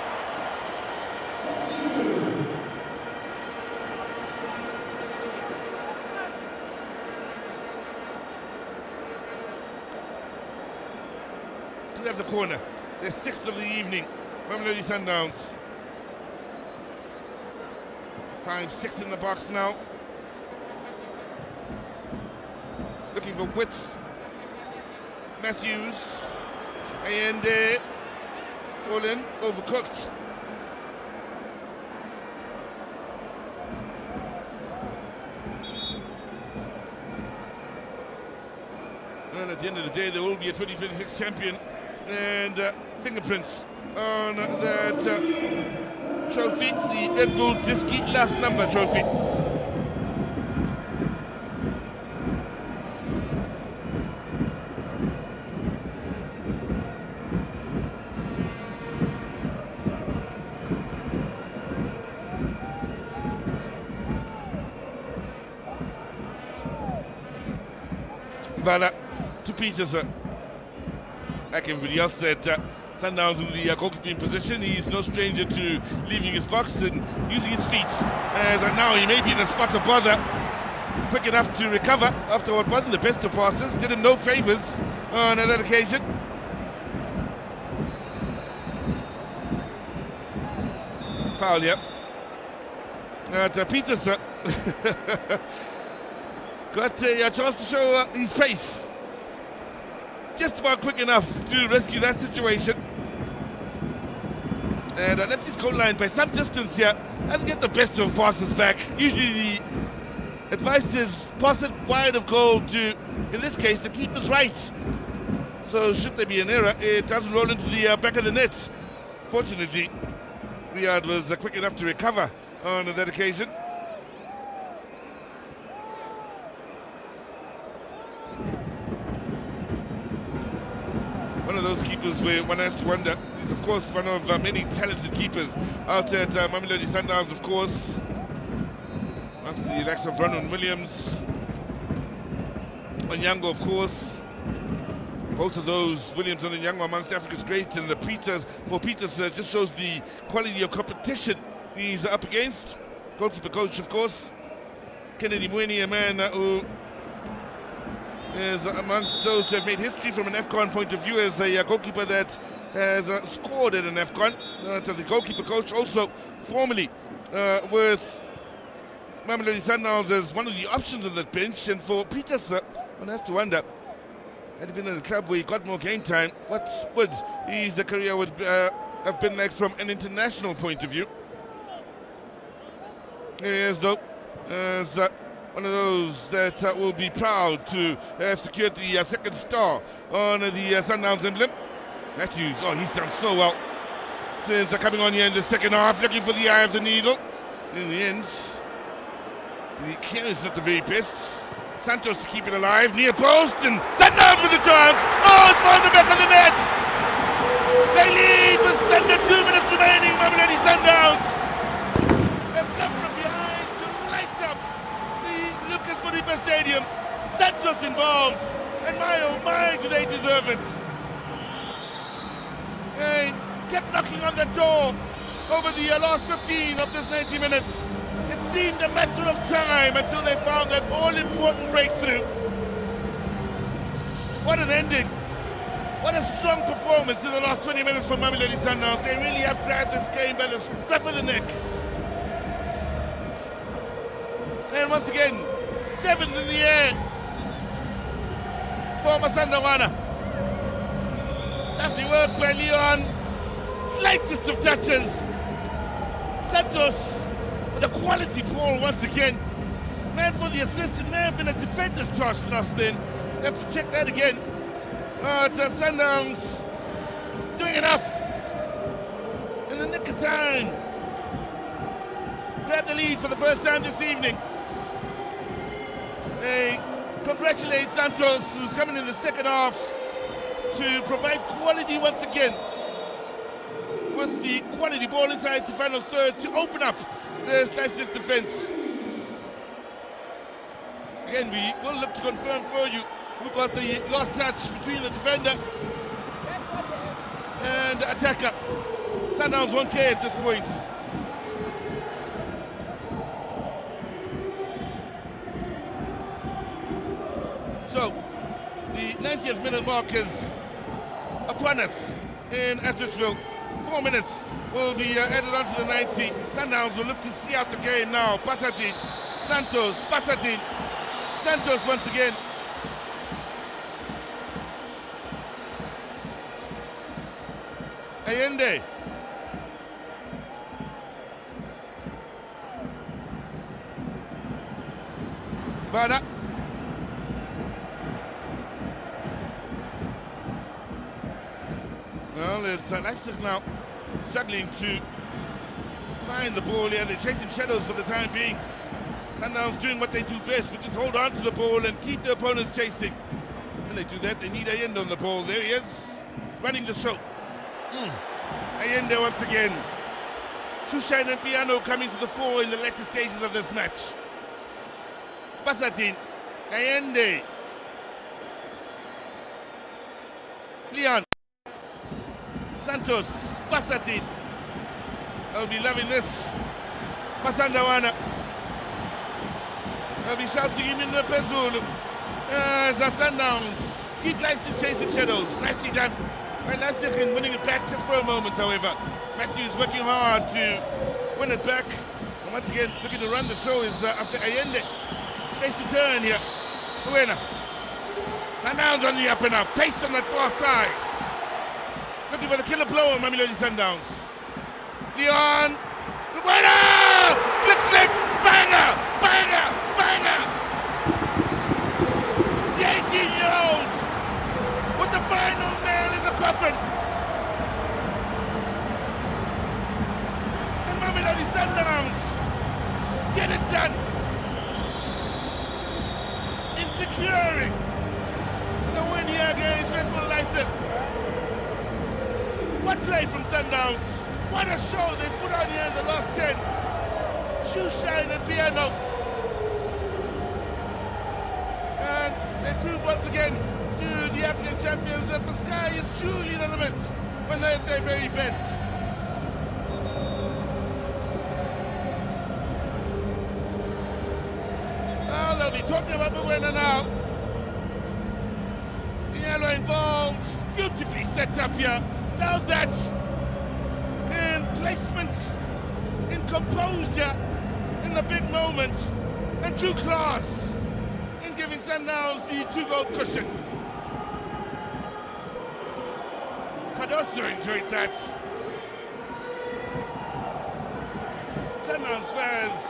To have the corner. The 6th of the evening, Mamelodi Sundowns. 5-6 in the box now. Looking for width. Matthews. And Bullen overcooked. And at the end of the day, there will be a 2026 champion. And fingerprints on that trophy, the Red Bull Disky last number trophy. Vala to Peterson. Like everybody else said, Sundowns in the goalkeeping position. He's no stranger to leaving his box and using his feet. As now he may be in a spot of bother. Quick enough to recover after what wasn't the best of passes. Did him no favours on that occasion. Foul, yep. Peterson got a chance to show his pace. Just about quick enough to rescue that situation. And left his goal line by some distance here. Doesn't get the best of passes back. Usually the advice is pass it wide of goal to, in this case, the keeper's right. So should there be an error, it doesn't roll into the back of the net. Fortunately, Riyadh was quick enough to recover on that occasion. One of those keepers where one has to wonder. He's of course one of many talented keepers out at Mamelodi Sundowns, of course. Amongst the likes of Ronald Williams, Onyango, of course. Both of those, Williams and Onyango, amongst Africa's greats, and the Peters just shows the quality of competition he's up against. Goalkeeper coach, of course, Kennedy Mweni, a man who is amongst those who have made history from an AFCON point of view as a goalkeeper that has scored at an AFCON. The goalkeeper coach also formerly with Mamelodi Sundowns as one of the options on that bench. And for Peters, one has to wonder, had he been in a club where he got more game time, what would his career would have been like from an international point of view? Here he is, though, as one of those that will be proud to have secured the second star on the Sundowns emblem. Matthews, oh, he's done so well since coming on here in the second half, looking for the eye of the needle. In the end, the clearance not the very best. Santos to keep it alive, near post, and Sundowns with the chance. Oh, it's found the back of the net. They lead with under 2 minutes remaining. Mamelodi Sundowns have come from behind. Wembley Stadium. Santos involved, and my oh my, do they deserve it. They kept knocking on the door over the last 15 of this 90 minutes. It seemed a matter of time until they found that all-important breakthrough. What an ending. What a strong performance in the last 20 minutes from Mamelodi Sundowns. They really have grabbed this game by the scruff of the neck. And once again, sevens in the air for Masandawana. Lovely work by Leon. Lightest of touches. Santos with a quality ball once again. Man for the assist. It may have been a defender's touch last then. You have to check that again. But Sundowns doing enough in the nick of time. Grab the lead for the first time this evening. They congratulate Santos, who's coming in the second half to provide quality once again with the quality ball inside the final third to open up the Leipzig defense. Again, we will look to confirm for you. We've got the last touch between the defender and the attacker. Sundowns won't care at this point. So, the 90th minute mark is upon us in Atteridgeville. 4 minutes will be added on to the 90. Sundowns will look to see out the game now. Passatin, Santos, Passatin, Santos once again. Allende. Vada. Well, it's Leipzig now struggling to find the ball here. They're chasing shadows for the time being. Sundowns doing what they do best, which is hold on to the ball and keep the opponents chasing. When they do that, they need Allende on the ball. There he is, running the show. Allende once again. Shushan and Piano coming to the fore in the later stages of this match. Passatin, Allende, Leon, Santos, Passatin. I'll be loving this. Masandawana. I'll be shouting him in the Pezulu. The Sundowns keep Leipzig chasing shadows. Nicely done. Right, Leipzig in winning it back just for a moment, however. Matthews working hard to win it back. And once again, looking to run the show is after Allende. Space to turn here. Buena. Sundowns on the up and up. Pace on that far side. Looking for the killer blow on Mamelodi Sundowns. Leon. Buena! Click, click! Banger! Banger! Banger! The 18-year-olds with the final nail in the coffin. And Mamelodi Sundowns get it done. In securing the win here against Red Bull Leipzig. What play from Sundowns. What a show they put on here in the last 10. Shoe shine and piano. And they prove once again to the African champions that the sky is truly the limit when they're at their very best. Oh, they'll be talking about Bulen now. Yellow involved, beautifully set up here. Does that in placement, in composure, in the big moment, and true class in giving Sundowns the 2-goal cushion. Cardoso enjoyed that. Sundowns fans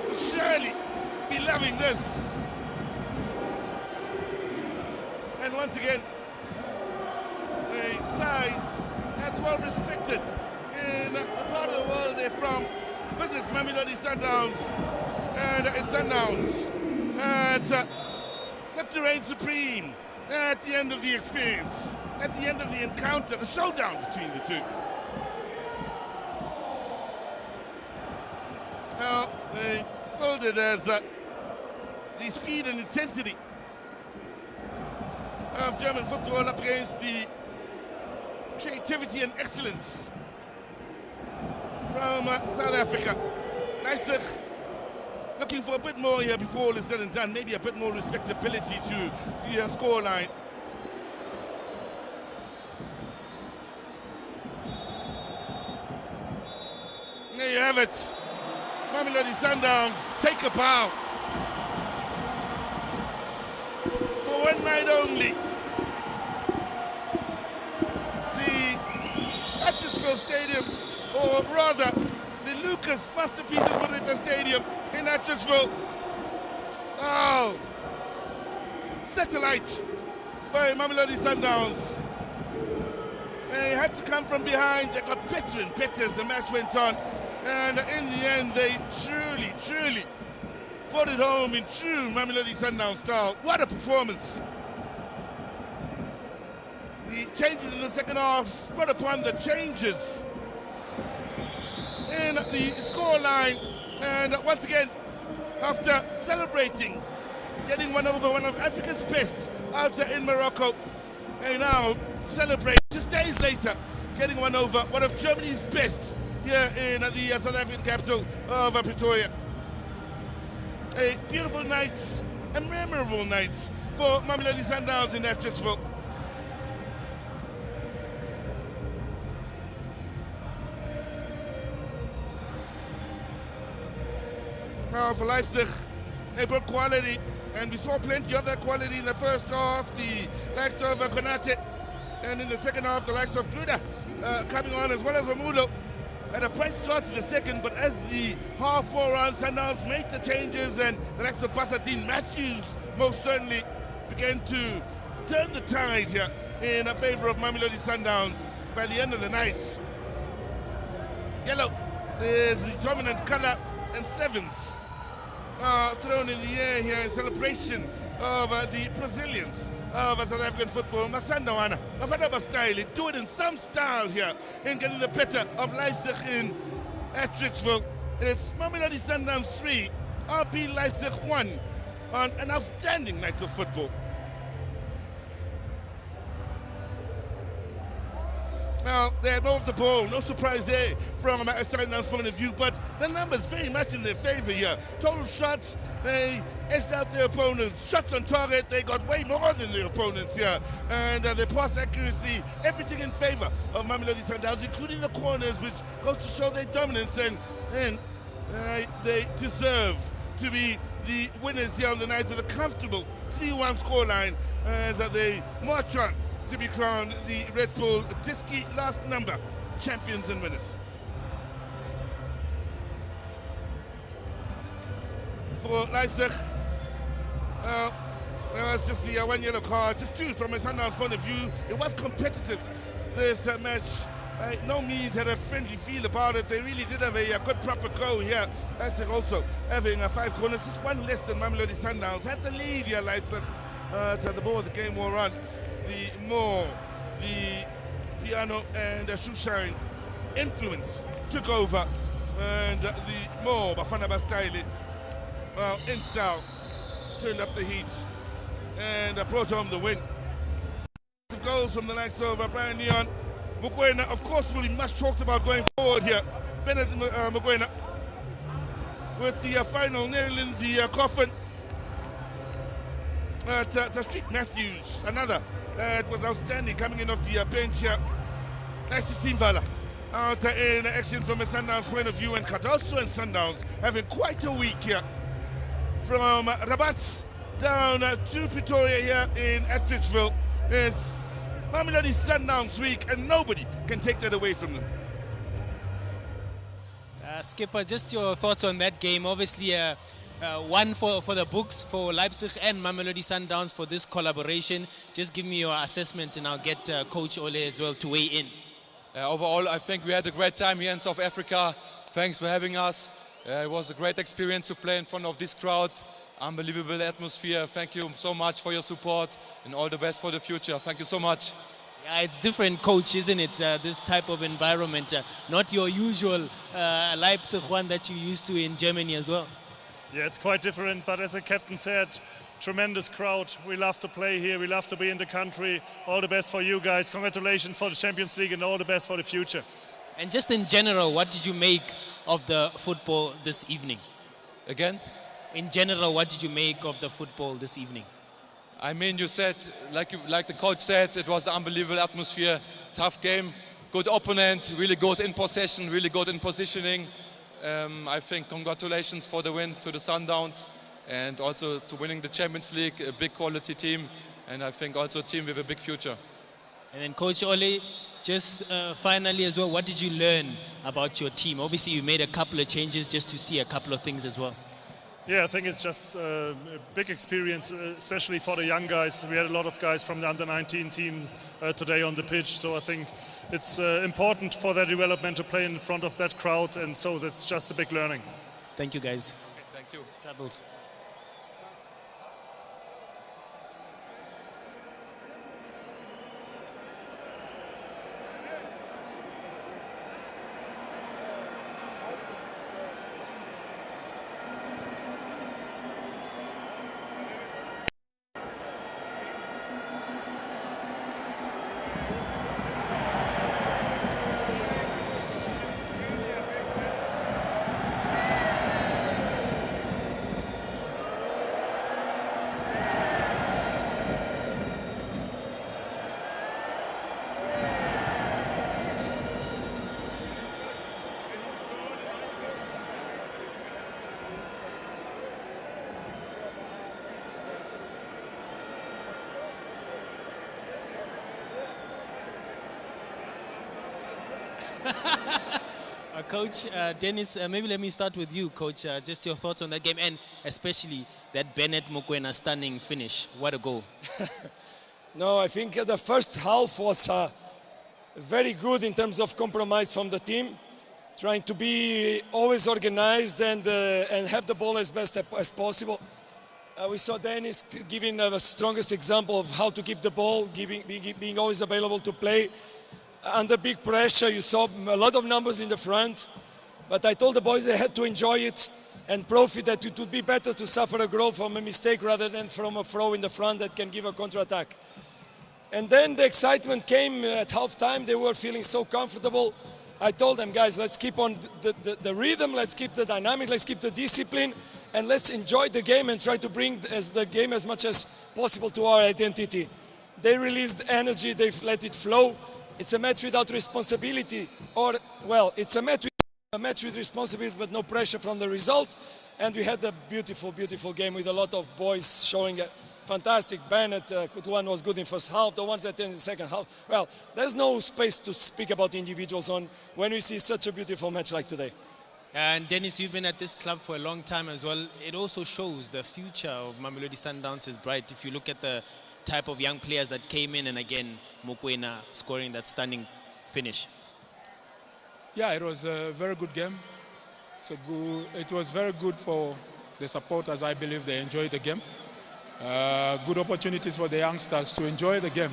will surely be loving this. And once again, the sides that's well respected in the part of the world they're from. Visits Mamelodi Sundowns and Sundowns left to reign supreme at the end of the experience, at the end of the encounter, the showdown between the two. Well, they pulled it as the speed and intensity of German football up against the creativity and excellence from South Africa. Leipzig looking for a bit more here before all is said and done, maybe a bit more respectability to the scoreline. There you have it. Mamelodi Sundowns take a bow. For one night only. The Atchesville Stadium, or rather, the Lucas Masterpieces Modipa Stadium in Atchesville. Oh, satellite by Mamelodi Sundowns. They had to come from behind. They got better and better as the match went on. And in the end, they truly brought it home in true Mamelodi Sundowns style. What a performance. The changes in the second half brought upon the changes in the scoreline. And once again, after celebrating, getting one over one of Africa's best out there in Morocco, they now celebrate just days later, getting one over one of Germany's best here in the South African capital of Pretoria. A beautiful night, a memorable night for Mamelodi Sundowns in Atchesville. Now for Leipzig, they brought quality, and we saw plenty of that quality in the first half, the likes of Konate, and in the second half, the likes of Pluda coming on, as well as Romulo. At a price start to the second, but as the half wore on, Sundowns made the changes, and the likes of Basadine Matthews most certainly began to turn the tide here in favour of Mamelodi Sundowns by the end of the night. Yellow is the dominant colour, and sevens are thrown in the air here in celebration of the Brazilians of South African football. Masandawana, Mafadaba style, do it in some style here in getting the better of Leipzig in Atchesville. It's Mamelodi Sundowns 3, RB Leipzig 1 on an outstanding night of football. Now, they had moved the ball, no surprise there from a Sundowns point of view, but the numbers very much in their favour here. Total shots, they edged out their opponents. Shots on target, they got way more than their opponents here. And their pass accuracy, everything in favour of Mamelodi Sundowns, including the corners, which goes to show their dominance, and they deserve to be the winners here on the night with a comfortable 3-1 scoreline as they march on to be crowned the Red Bull Diski last number champions and winners. For Leipzig, well, it's just the one yellow card, just two from a Sundowns point of view. It was competitive, this match. No means had a friendly feel about it. They really did have a good proper go here. Leipzig also having 5 corners, just one less than Mamelodi Sundowns. Had the lead here, Leipzig, to the ball the game wore on. The piano and the shoeshine influence took over, and the more Bafana Bastille in style turned up the heat and brought home the win. Goals from the likes of Brian Leon. Mokoena, of course, will be much talked about going forward here. Bennett Mokoena with the final nail in the coffin. Tashreeq Matthews, another. It was outstanding coming in off the bench here. Actually, Simvala out in action from a Sundowns point of view, and Cardoso and Sundowns having quite a week here. From Rabat down to Pretoria here in Atchesville. It's Mamelodi Sundowns week, and nobody can take that away from them. Skipper, just your thoughts on that game. Obviously, one for the books for Leipzig and Mamelodi Sundowns for this collaboration. Just give me your assessment, and I'll get Coach Ole as well to weigh in. Overall, I think we had a great time here in South Africa. Thanks for having us. It was a great experience to play in front of this crowd. Unbelievable atmosphere. Thank you so much for your support, and all the best for the future. Thank you so much. Yeah, it's different, Coach, isn't it? This type of environment, not your usual Leipzig one that you used to in Germany as well. Yeah, it's quite different, but as the captain said, tremendous crowd. We love to play here, we love to be in the country. All the best for you guys. Congratulations for the Champions League and all the best for the future. And just in general, what did you make of the football this evening? Again? In general, what did you make of the football this evening? I mean, you said, like the coach said, it was an unbelievable atmosphere, tough game, good opponent, really good in possession, really good in positioning. I think congratulations for the win to the Sundowns and also to winning the Champions League, a big quality team, and I think also a team with a big future. And then Coach Ole, just finally as well, what did you learn about your team? Obviously you made a couple of changes just to see a couple of things as well. Yeah, I think it's just a big experience, especially for the young guys. We had a lot of guys from the under-19 team today on the pitch, so I think it's important for their development to play in front of that crowd, and so that's just a big learning. Thank you, guys. Okay, thank you. Travels. Coach Dennis, maybe let me start with you, Coach. Just your thoughts on that game and especially that Bennett Mokoena stunning finish. What a goal. No, I think the first half was very good in terms of compromise from the team, trying to be always organized and have the ball as best as possible. We saw Dennis giving the strongest example of how to keep the ball, being always available to play. Under big pressure, you saw a lot of numbers in the front, but I told the boys they had to enjoy it and profit, that it would be better to suffer a goal from a mistake rather than from a throw in the front that can give a counter-attack. And then the excitement came at half-time. They were feeling so comfortable. I told them, guys, let's keep on the rhythm, let's keep the dynamic, let's keep the discipline, and let's enjoy the game and try to bring the game as much as possible to our identity. They released energy, they let it flow. It's a match without responsibility, or, well, it's a match with responsibility but no pressure from the result. And we had a beautiful, beautiful game with a lot of boys showing a fantastic. Bennett, one was good in first half, the ones that in the second half. Well, there's no space to speak about individuals on when we see such a beautiful match like today. And Dennis, you've been at this club for a long time as well. It also shows the future of Mamelodi Sundowns is bright. If you look at the type of young players that came in, and again Mokoena scoring that stunning finish. Yeah, it was a very good game. It was very good for the supporters. I believe they enjoyed the game. Good opportunities for the youngsters to enjoy the game.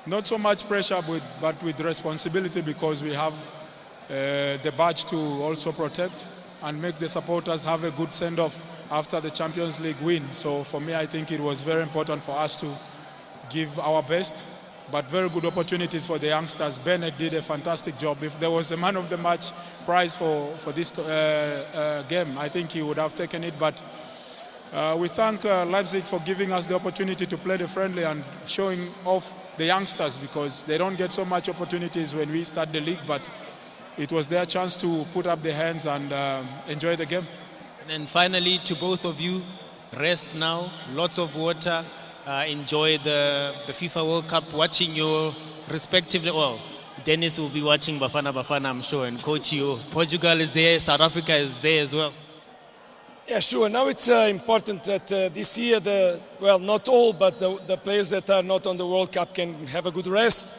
Not so much pressure, but with responsibility, because we have the badge to also protect and make the supporters have a good send-off after the Champions League win. So for me, I think it was very important for us to give our best, but very good opportunities for the youngsters. Bennett did a fantastic job. If there was a man of the match prize for this game, I think he would have taken it. But we thank Leipzig for giving us the opportunity to play the friendly and showing off the youngsters, because they don't get so much opportunities when we start the league, but it was their chance to put up their hands and enjoy the game. And then finally, to both of you, rest now, lots of water, enjoy the FIFA World Cup, watching your respective, well, Dennis will be watching Bafana Bafana, I'm sure, and Coach, you, Portugal is there, South Africa is there as well. Yeah, sure. Now it's important that this year, not all, but the players that are not on the World Cup can have a good rest,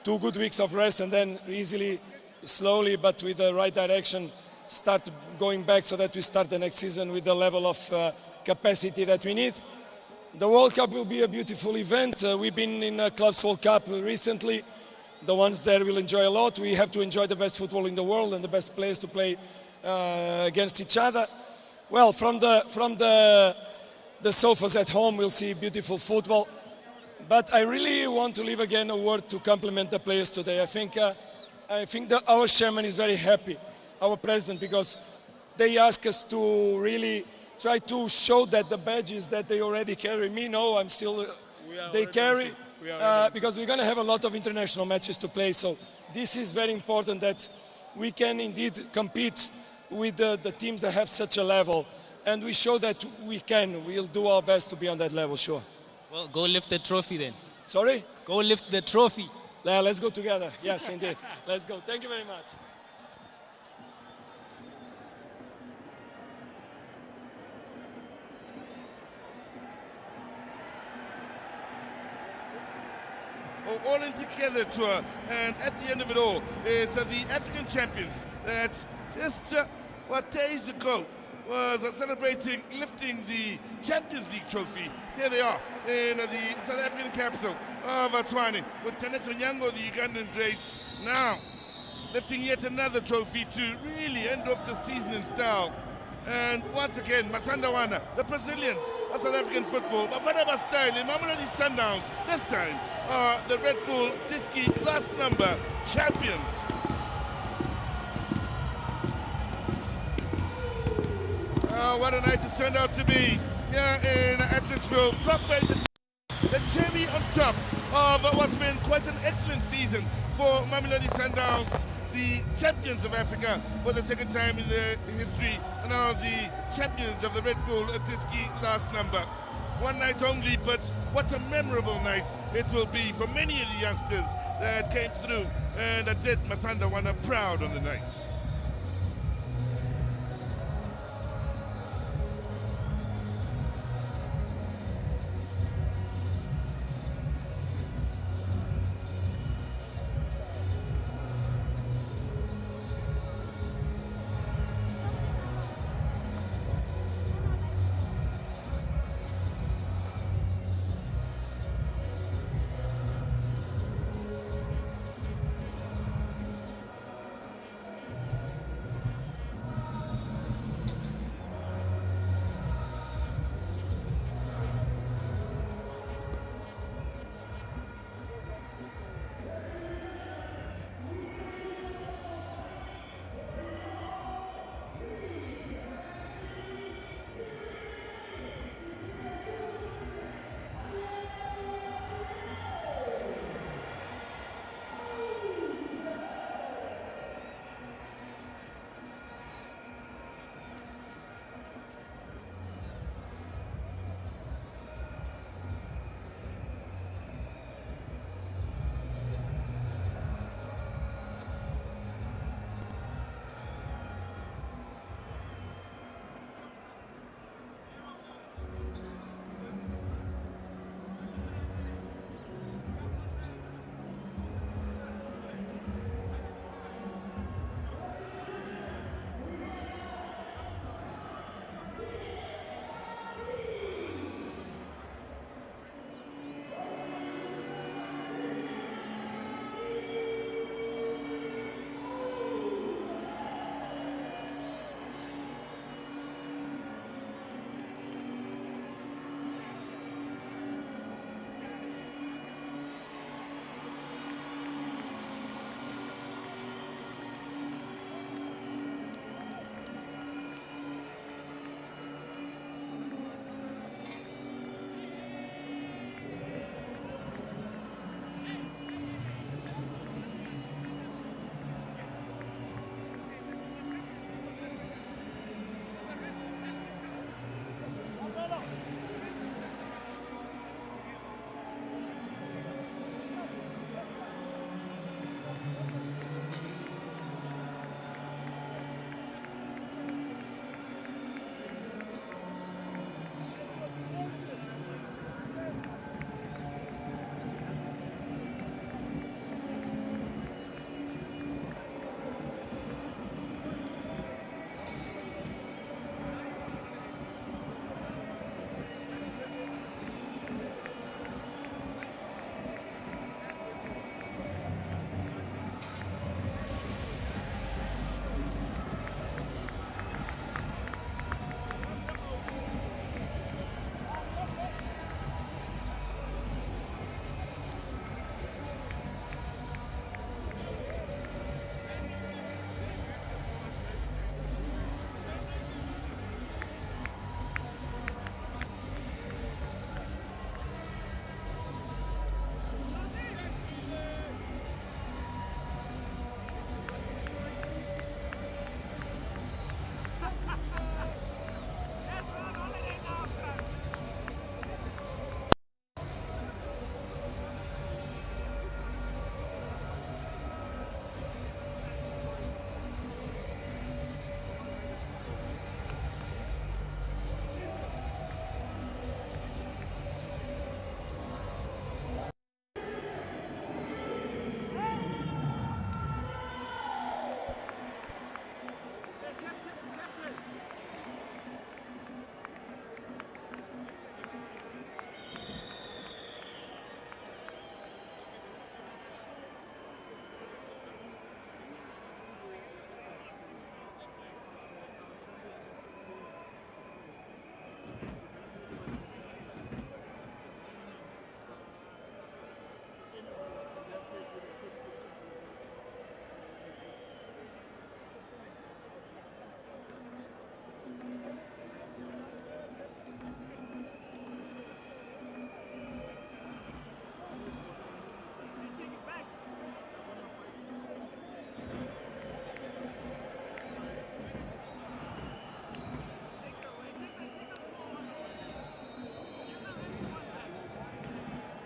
2 good weeks of rest, and then easily, slowly, but with the right direction, start going back so that we start the next season with the level of capacity that we need. The World Cup will be a beautiful event. We've been in a Clubs World Cup recently. The ones there will enjoy a lot. We have to enjoy the best football in the world and the best players to play against each other. Well, from the sofas at home, we'll see beautiful football. But I really want to leave again a word to compliment the players today. I think that our chairman is very happy, our president, because they ask us to really try to show that the badges that they already carry, me, no, I'm still, they carry, because we're going to have a lot of international matches to play. So this is very important that we can indeed compete with the teams that have such a level. And we show that we can. We'll do our best to be on that level, sure. Well, go lift the trophy then. Sorry? Go lift the trophy. Yeah, let's go together. Yes, indeed. Let's go. Thank you very much. All in together tour, and at the end of it all, it's the African champions that just days ago was celebrating lifting the Champions League trophy. Here they are in the South African capital of Tshwane, with Teneto Nyango, the Ugandan greats, now lifting yet another trophy to really end off the season in style. And once again, Masandawana, the Brazilians of South African football, Bafana style in Mamelodi Sundowns, this time the Red Bull Diski last number champions. What a night it's turned out to be here in Attersville. The cherry on top of what's been quite an excellent season for Mamelodi Sundowns, the champions of Africa for the second time in their history, and now the champions of the Red Bull Diski last number. One night only, but what a memorable night it will be for many of the youngsters that came through and that did Masandawana proud on the night.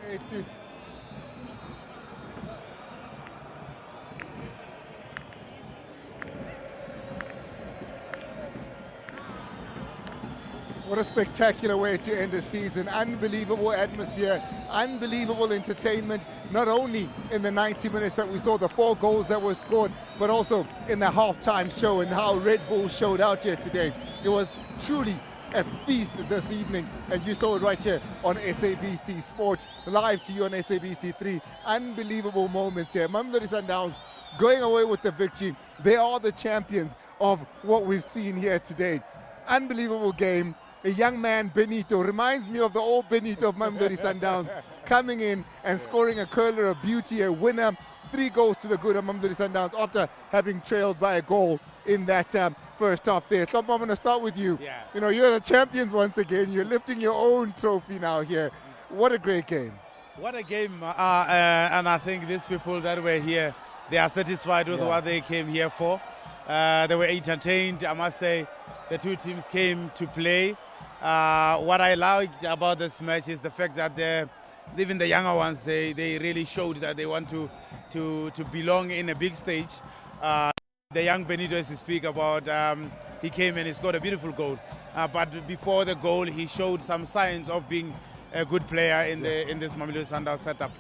What a spectacular way to end the season. Unbelievable atmosphere, unbelievable entertainment, not only in the 90 minutes that we saw, the 4 goals that were scored, but also in the halftime show and how Red Bull showed out here today. It was truly a feast this evening, and you saw it right here on SABC Sport, live to you on SABC3. Unbelievable moments here. Mamelodi Sundowns going away with the victory. They are the champions of what we've seen here today. Unbelievable game. A young man, Benito, reminds me of the old Benito of Mamelodi Sundowns, coming in and scoring a curler of beauty, a winner. 3 goals to the good of Mamelodi Sundowns after having trailed by a goal in that first half there. So I'm going to start with you. Yeah. You know, you're the champions once again. You're lifting your own trophy now here. What a great game. What a game. And I think these people that were here, they are satisfied with what they came here for. They were entertained. I must say the 2 teams came to play. What I liked about this match is the fact that even the younger ones, they really showed that they want to belong in a big stage. The young Benito, as you speak about, he came and he scored a beautiful goal. But before the goal, he showed some signs of being a good player in this Mamelodi Sundowns setup.